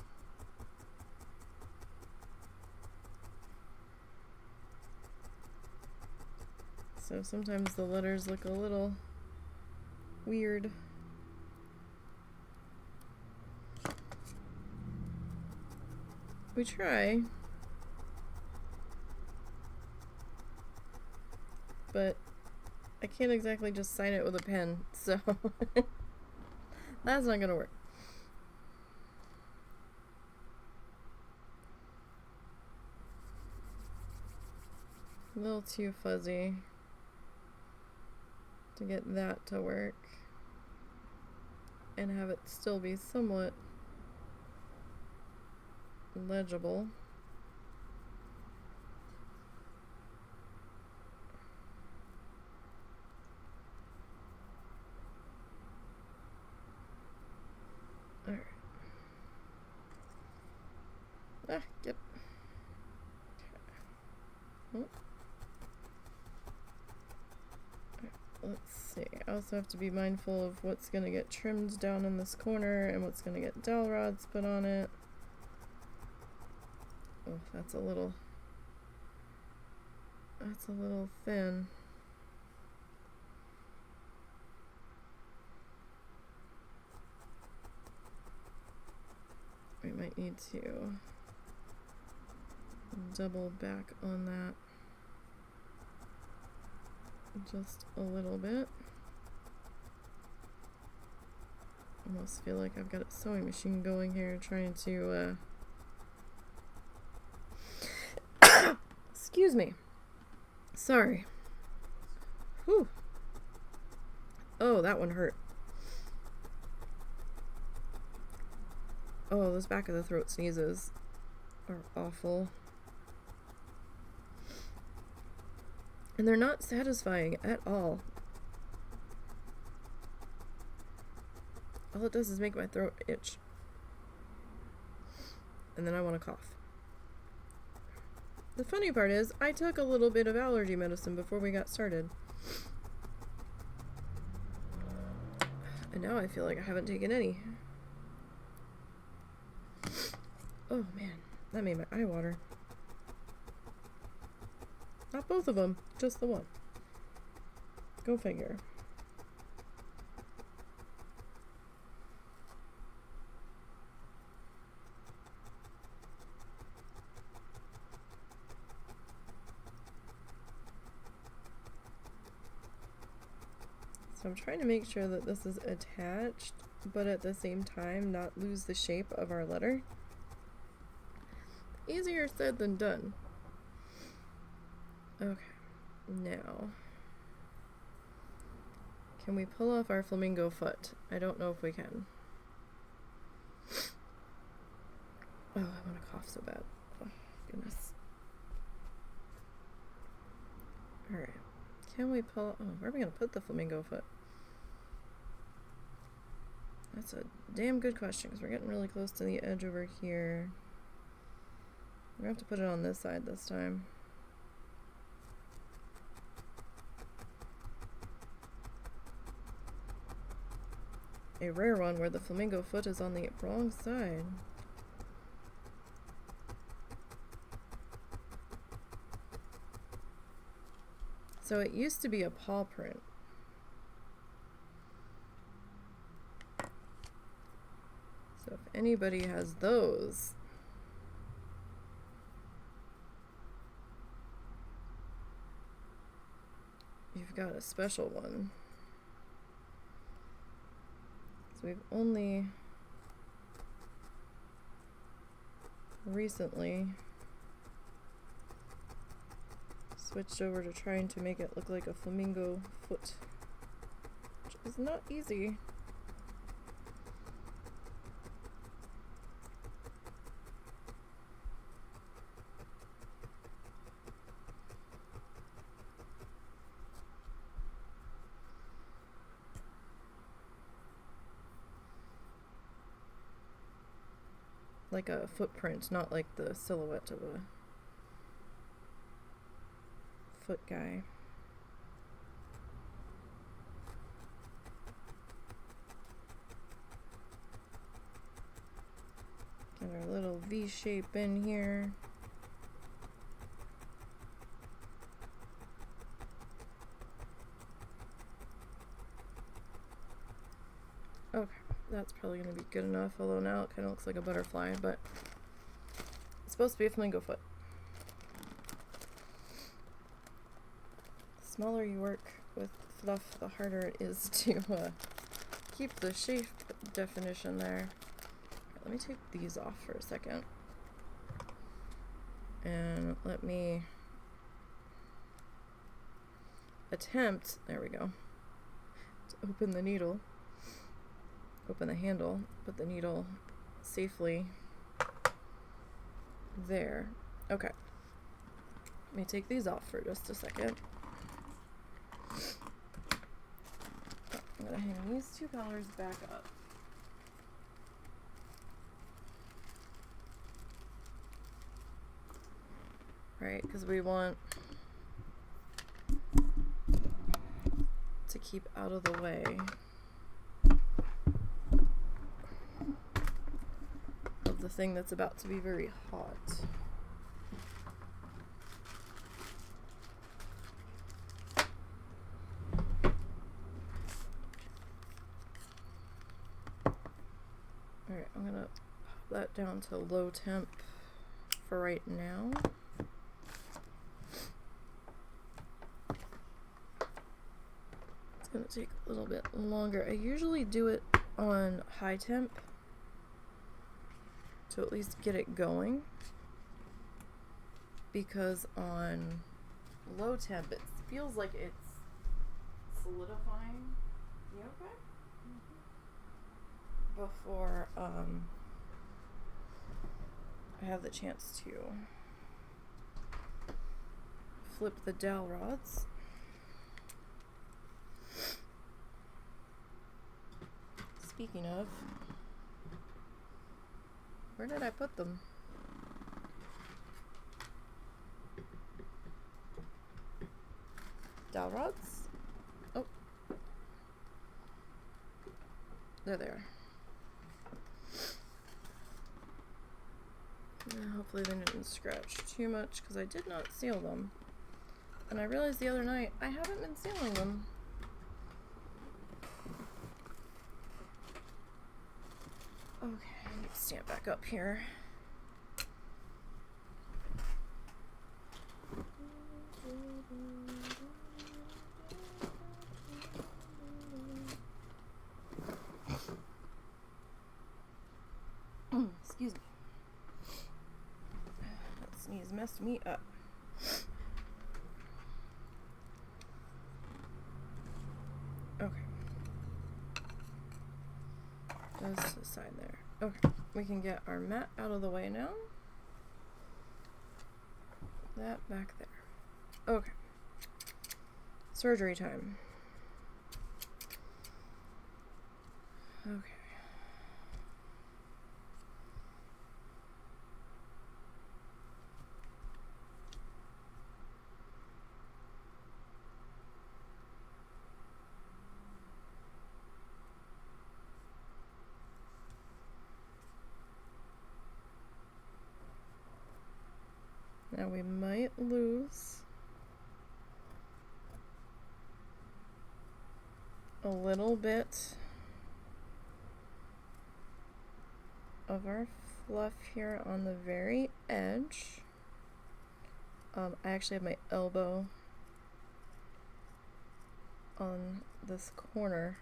So sometimes the letters look a little weird. We try. But I can't exactly just sign it with a pen, so that's not gonna work. A little too fuzzy to get that to work and have it still be somewhat legible. Alright. Yep. Oh. Let's see. I also have to be mindful of what's going to get trimmed down in this corner and what's going to get dowel rods put on it. Oh, that's a little thin. We might need to double back on that just a little bit. Almost feel like I've got a sewing machine going here trying to excuse me. Sorry. Whew. Oh, that one hurt. Oh, those back of the throat sneezes are awful. And they're not satisfying at all. All it does is make my throat itch. And then I want to cough. The funny part is, I took a little bit of allergy medicine before we got started. And now I feel like I haven't taken any. Oh man, that made my eye water. Not both of them, just the one. Go figure. So I'm trying to make sure that this is attached, but at the same time not lose the shape of our letter. Easier said than done. Okay, now, can we pull off our flamingo foot? I don't know if we can. Oh, I want to cough so bad. Oh, goodness. Alright, can we pull, oh, where are we going to put the flamingo foot? That's a damn good question, because we're getting really close to the edge over here. We're going to have to put it on this side this time. A rare one where the flamingo foot is on the wrong side. So it used to be a paw print. So if anybody has those, you've got a special one. So we've only recently switched over to trying to make it look like a flamingo foot, which is not easy. Like a footprint, not like the silhouette of a foot guy. Get our little V shape in here. Okay, that's probably going to be good enough, although now it kind of looks like a butterfly, but it's supposed to be a flamingo foot. The smaller you work with fluff, the harder it is to keep the shape definition there. Let me take these off for a second. And let me attempt, there we go, to open the needle, open the handle, put the needle safely there. Okay. Let me take these off for just a second. I'm going to hang these two colors back up. Right, because we want to keep out of the way of the thing that's about to be very hot. Alright, I'm gonna pop that down to low temp for right now. It's gonna take a little bit longer. I usually do it on high temp to at least get it going, because on low temp it feels like it's solidifying. You okay? Before I have the chance to flip the dowel rods. Speaking of, where did I put them? Dowel rods? Oh. There they are. Yeah, hopefully they didn't scratch too much, because I did not seal them. And I realized the other night I haven't been sealing them. Okay, I need to stand back up here. Excuse me. That sneeze messed me up. Okay. Just the side there. Okay, we can get our mat out of the way now. That back there. Okay. Surgery time. Okay. Now we might lose a little bit of our fluff here on the very edge. I actually have my elbow on this corner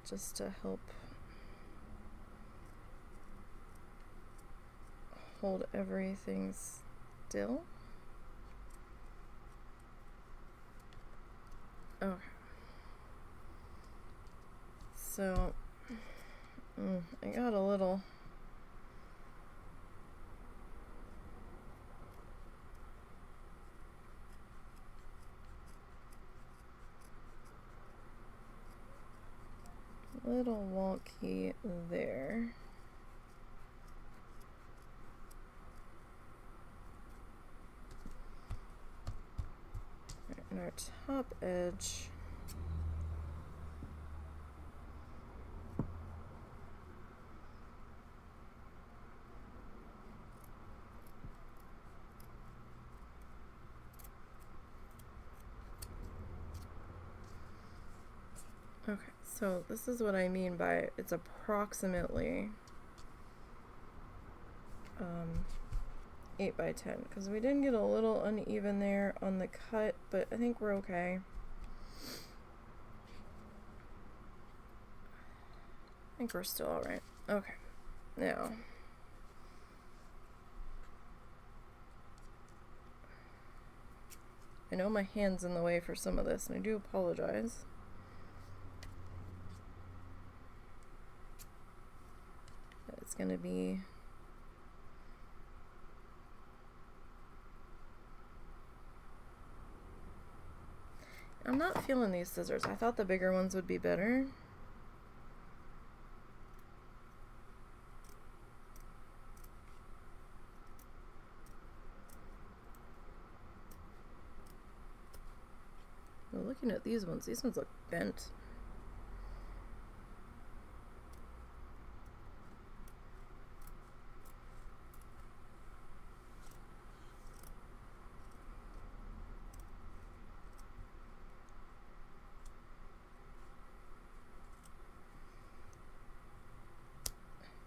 just to help hold everything still. Okay. So, I got a little wonky there. And our top edge, okay, So this is what I mean by it's approximately 8 by 10, because we did get a little uneven there on the cut, but I think we're okay. I think we're still alright. Okay, now I know my hand's in the way for some of this, and I do apologize. But it's gonna be I'm not feeling these scissors. I thought the bigger ones would be better. Well, looking at these ones look bent.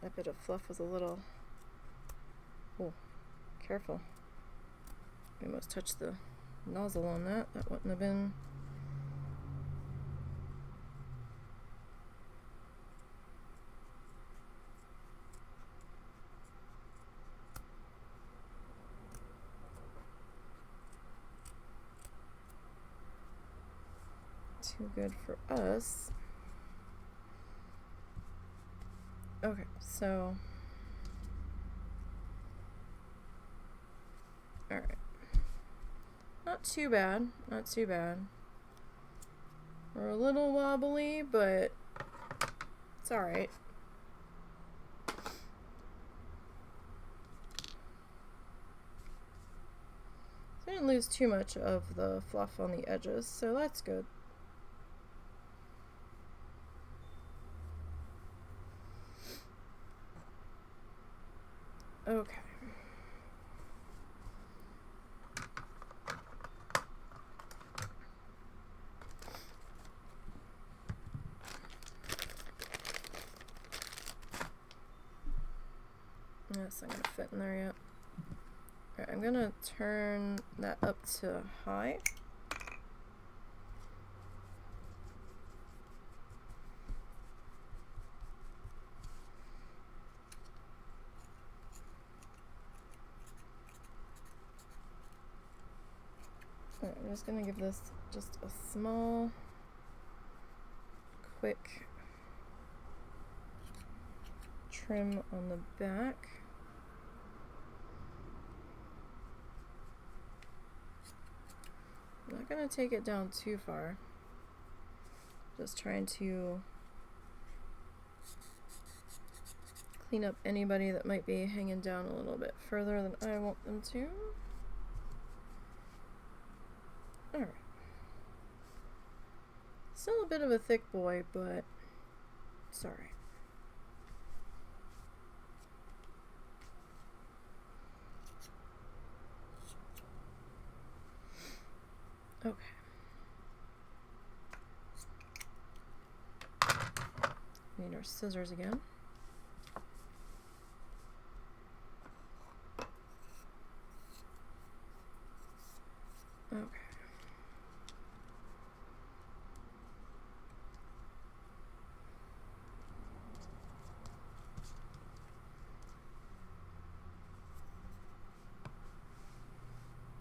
That bit of fluff was a little... Oh, careful. We almost touched the nozzle on that. That wouldn't have been... too good for us. Okay, so... Alright. Not too bad, not too bad. We're a little wobbly, but it's alright. I didn't lose too much of the fluff on the edges, so that's good. Okay. That's not gonna fit in there yet. Alright, I'm gonna turn that up to high. Alright, I'm just gonna give this just a small, quick trim on the back. I'm not gonna take it down too far. Just trying to clean up anybody that might be hanging down a little bit further than I want them to. Alright. Still a bit of a thick boy, but it's alright. Okay. Need our scissors again. Okay.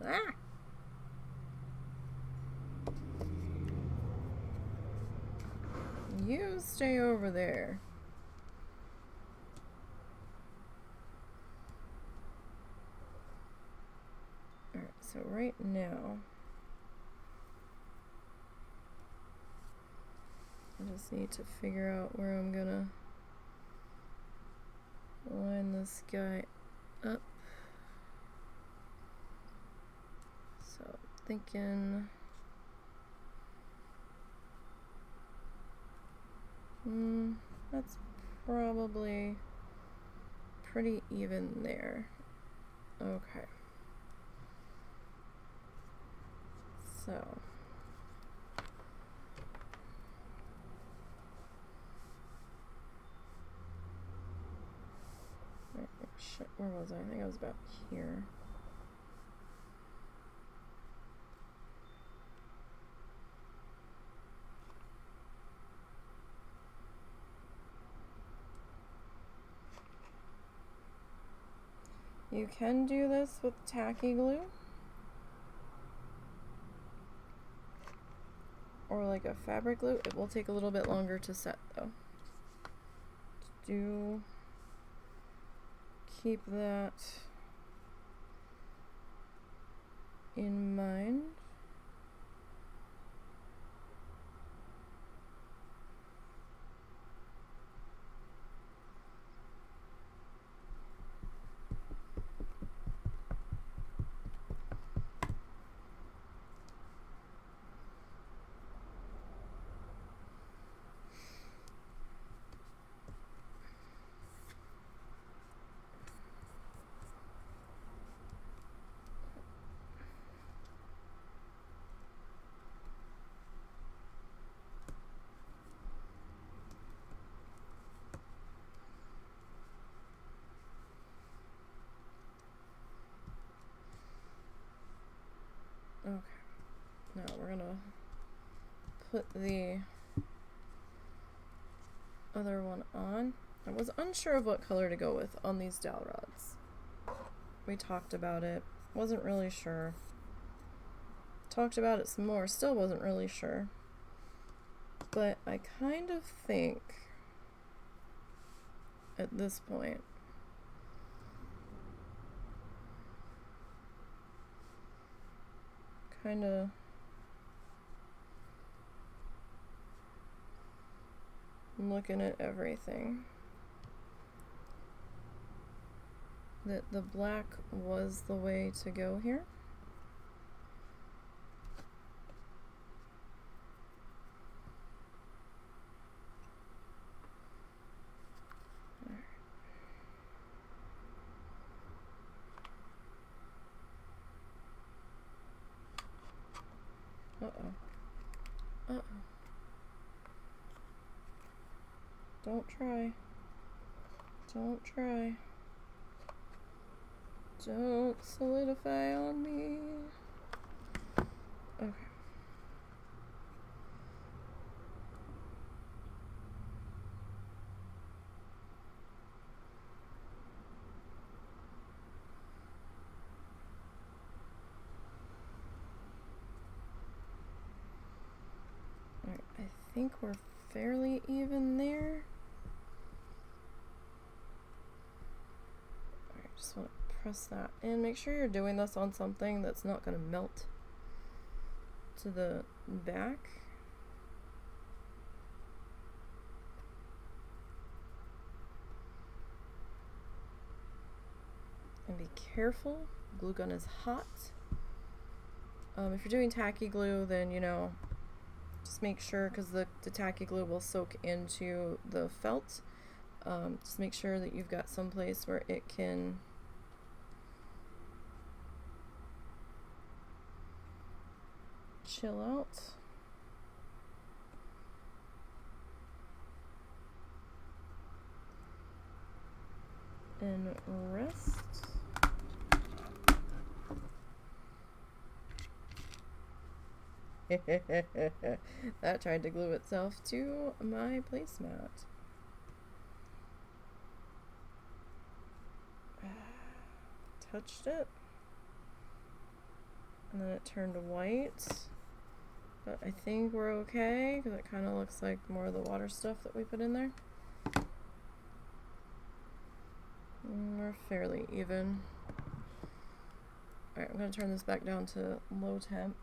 Ah! You stay over there. Alright, so right now I just need to figure out where I'm gonna line this guy up. So thinking that's probably pretty even there. Okay. So Shit, where was I? I think I was about here. You can do this with tacky glue. Or like a fabric glue. It will take a little bit longer to set though. Do keep that in mind. Okay, now we're gonna put the other one on. I was unsure of what color to go with on these dowel rods. We talked about it, wasn't really sure. Talked about it some more, still wasn't really sure. But I kind of think at this point kind of looking at everything that the black was the way to go here. Uh-oh. Uh-oh. Don't try. Don't try. Don't solidify on me. Okay. Alright, I think we're fairly even there. Alright, just want to press that in. Make sure you're doing this on something that's not going to melt to the back. And be careful. Glue gun is hot. If you're doing tacky glue, then just make sure, because the tacky glue will soak into the felt. Just make sure that you've got some place where it can chill out. And rest. That tried to glue itself to my placemat. Touched it. And then it turned white. But I think we're okay, because it kind of looks like more of the water stuff that we put in there. We're fairly even. Alright, I'm going to turn this back down to low temp.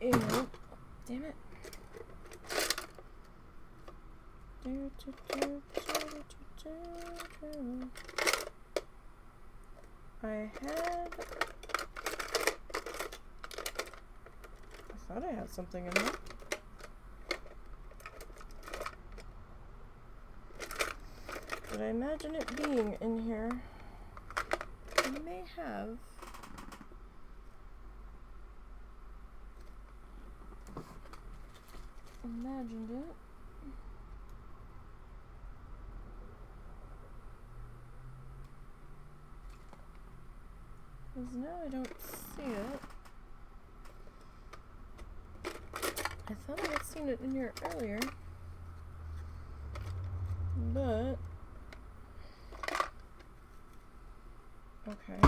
And, damn it. I thought I had something in there. Did I imagine it being in here? I may have. Imagined it. Because now I don't see it. I thought I had seen it in here earlier. But... okay.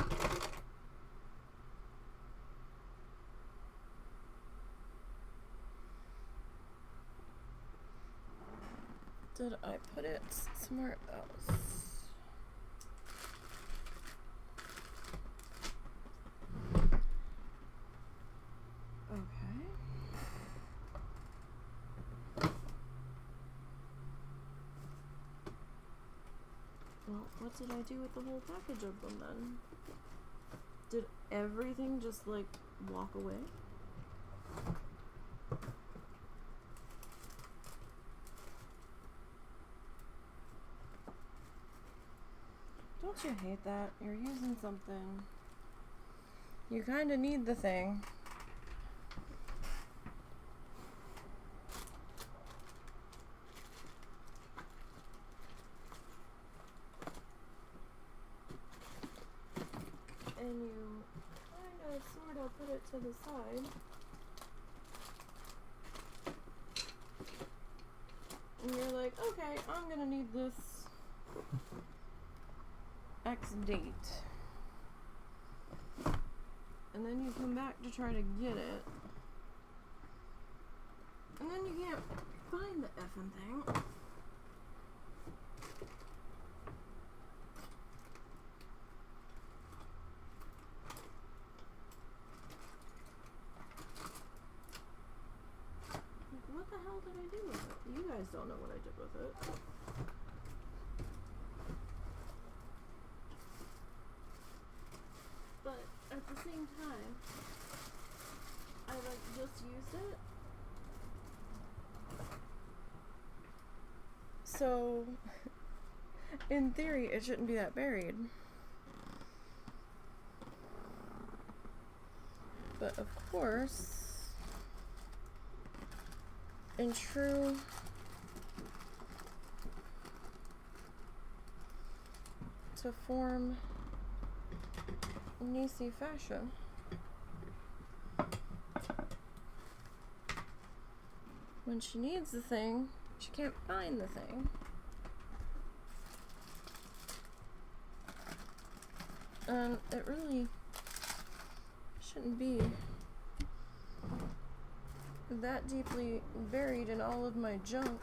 Did I put it somewhere else? Okay. Well, what did I do with the whole package of them then? Did everything just like walk away? Don't you hate that? You're using something. You kind of need the thing. And you kind of sort of put it to the side. And you're like, okay, I'm gonna need this X date. And then you come back to try to get it. And then you can't find the effing thing. What the hell did I do with it? You guys don't know what I did with it. But at the same time, I like just used it. So, in theory, it shouldn't be that buried. But of course, in true to form Nisey fashion, when she needs the thing, she can't find the thing. And it really shouldn't be that deeply buried in all of my junk.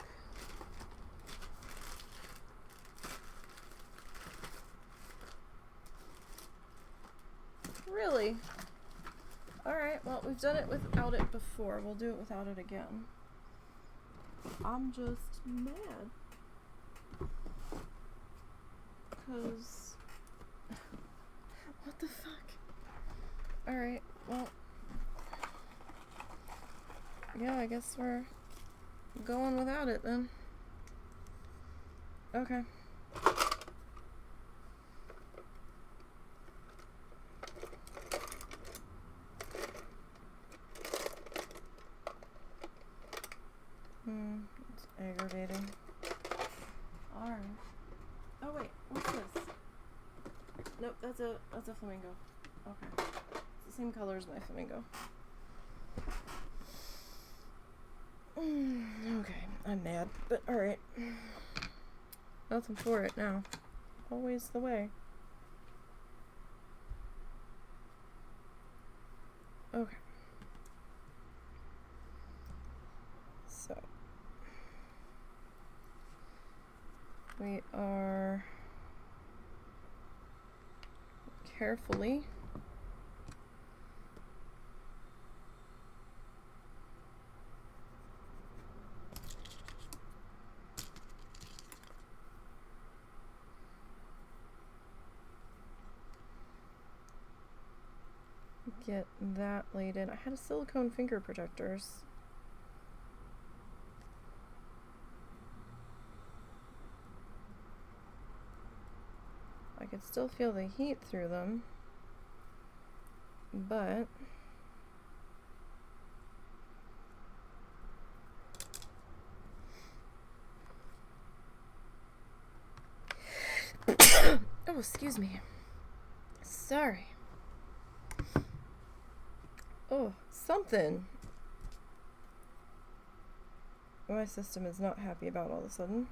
Really? Alright, well, we've done it without it before. We'll do it without it again. I'm just mad. 'Cause... what the fuck? Alright, well... yeah, I guess we're going without it then. Okay. It's aggravating. Alright. Oh wait, what's this? Nope, that's a flamingo. Okay. It's the same color as my flamingo. Okay, I'm mad, but alright. Nothing for it now. Always the way. Okay. So. We are carefully get that laid in. I had a silicone finger protectors. I could still feel the heat through them, but oh, excuse me. Sorry. Oh, something. My system is not happy about all of a sudden.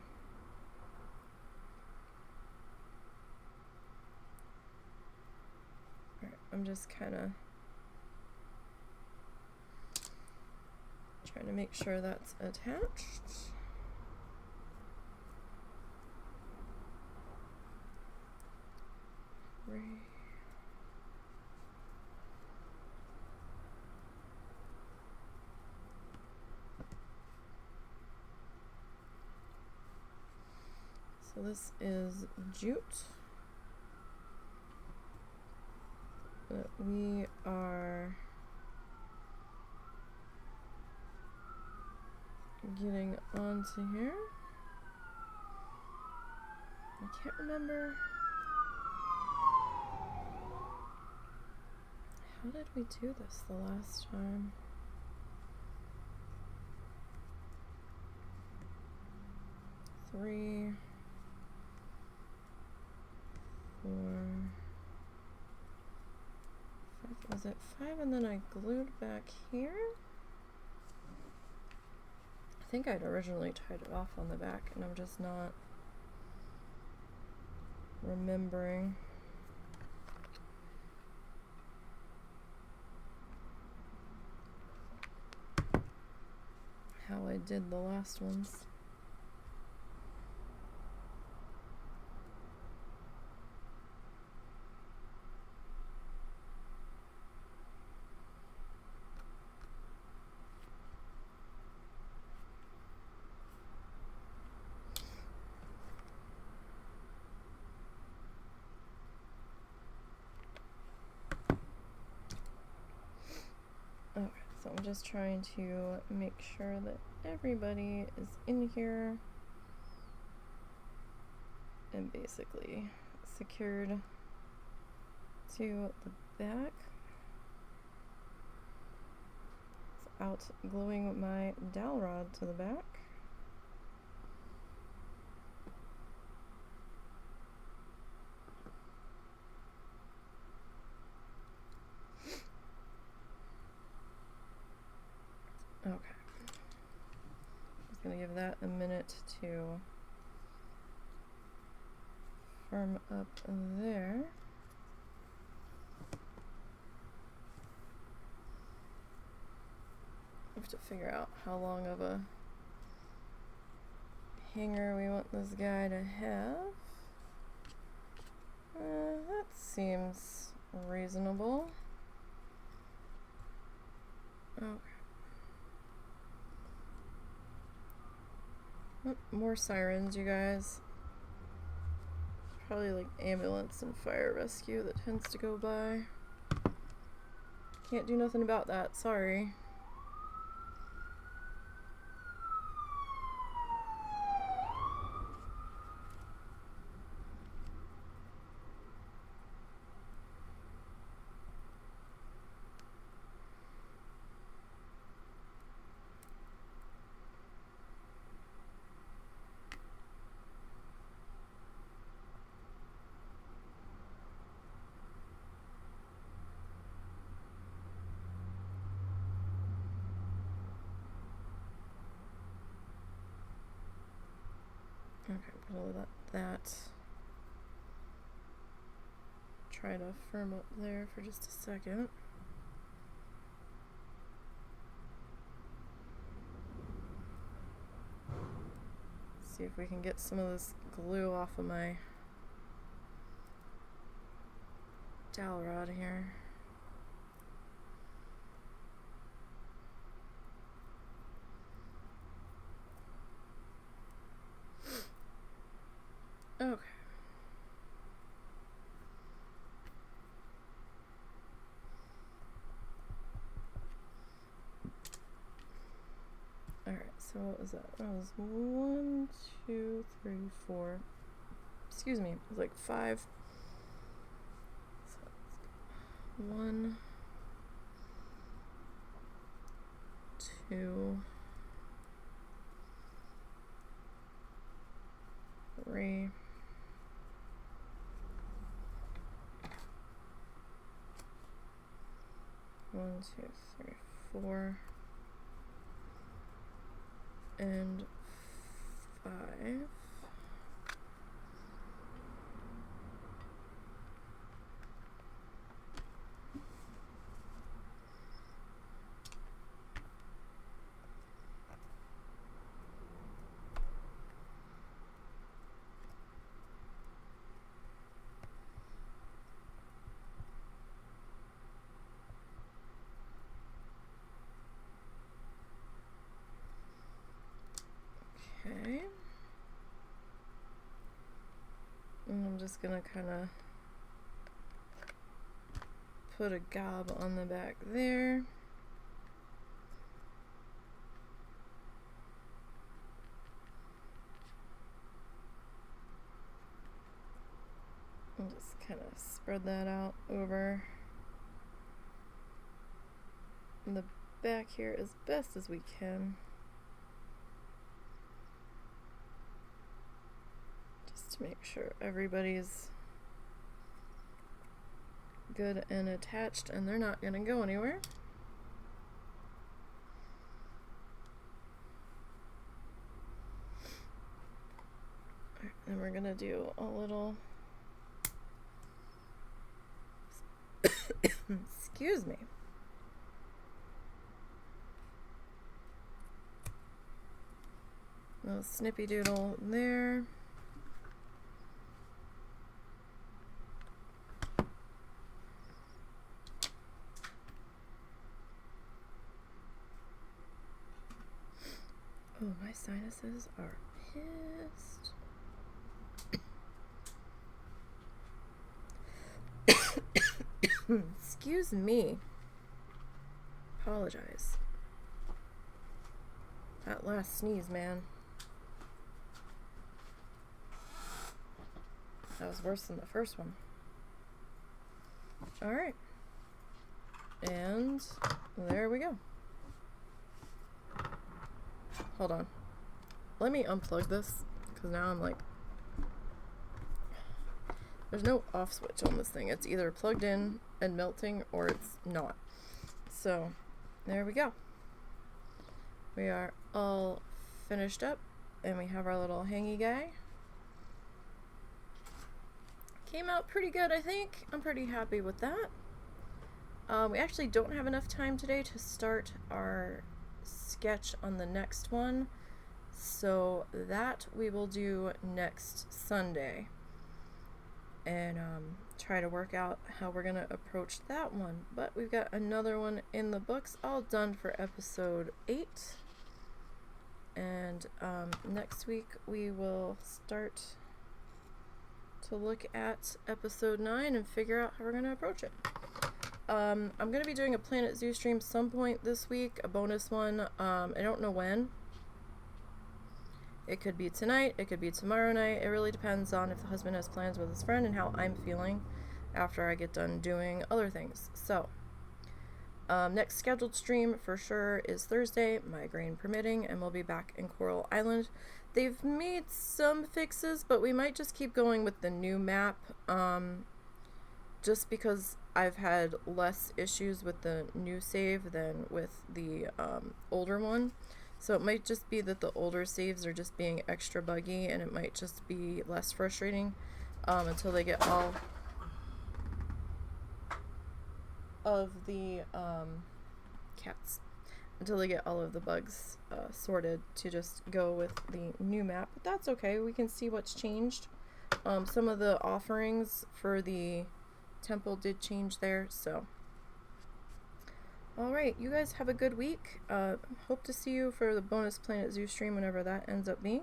Alright, I'm just kind of trying to make sure that's attached. So this is jute that we are getting onto here. I can't remember. How did we do this the last time? Three, 4, 5. Was it 5 and then I glued back here? I think I'd originally tied it off on the back and I'm just not remembering. How I did the last ones. Okay, so I'm just trying to make sure that everybody is in here and basically secured to the back. So out gluing my dowel rod to the back. Okay. Just gonna give that a minute to firm up there. I have to figure out how long of a hanger we want this guy to have. That seems reasonable. Okay. Oh, more sirens, you guys. Probably like ambulance and fire rescue that tends to go by. Can't do nothing about that, sorry. Okay, we'll let that try to firm up there for just a second. See if we can get some of this glue off of my dowel rod here. Okay. Alright, so what was that? That was 1, 2, 3, 4. Excuse me, it was like 5. So let's go. 1, 2, 3. 1, 1, 2, 3, 4, and 5. Okay. And I'm just gonna kind of put a gob on the back there. And just kind of spread that out over the back here as best as we can. To make sure everybody's good and attached and they're not gonna go anywhere. Alright, then we're gonna do a little excuse me. A little snippy doodle there. Oh, my sinuses are pissed. Excuse me. Apologize. That last sneeze, man. That was worse than the first one. Alright. And there we go. Hold on. Let me unplug this, because now I'm like... There's no off switch on this thing. It's either plugged in and melting, or it's not. So, there we go. We are all finished up, and we have our little hangy guy. Came out pretty good, I think. I'm pretty happy with that. We actually don't have enough time today to start our sketch on the next one, so that we will do next Sunday and try to work out how we're gonna approach that one. But we've got another one in the books all done for episode 8, and next week we will start to look at episode 9 and figure out how we're gonna approach it. I'm going to be doing a Planet Zoo stream some point this week, a bonus one. I don't know when. It could be tonight, it could be tomorrow night. It really depends on if the husband has plans with his friend and how I'm feeling after I get done doing other things. So, next scheduled stream for sure is Thursday, migraine permitting, and we'll be back in Coral Island. They've made some fixes, but we might just keep going with the new map, just because I've had less issues with the new save than with the older one. So it might just be that the older saves are just being extra buggy, and it might just be less frustrating until they get all of the cats. Until they get all of the bugs sorted to just go with the new map. But that's okay. We can see what's changed. Some of the offerings for the temple did change there, so alright, you guys have a good week. Hope to see you for the bonus Planet Zoo stream whenever that ends up being,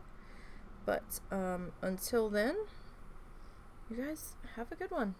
but until then, you guys have a good one.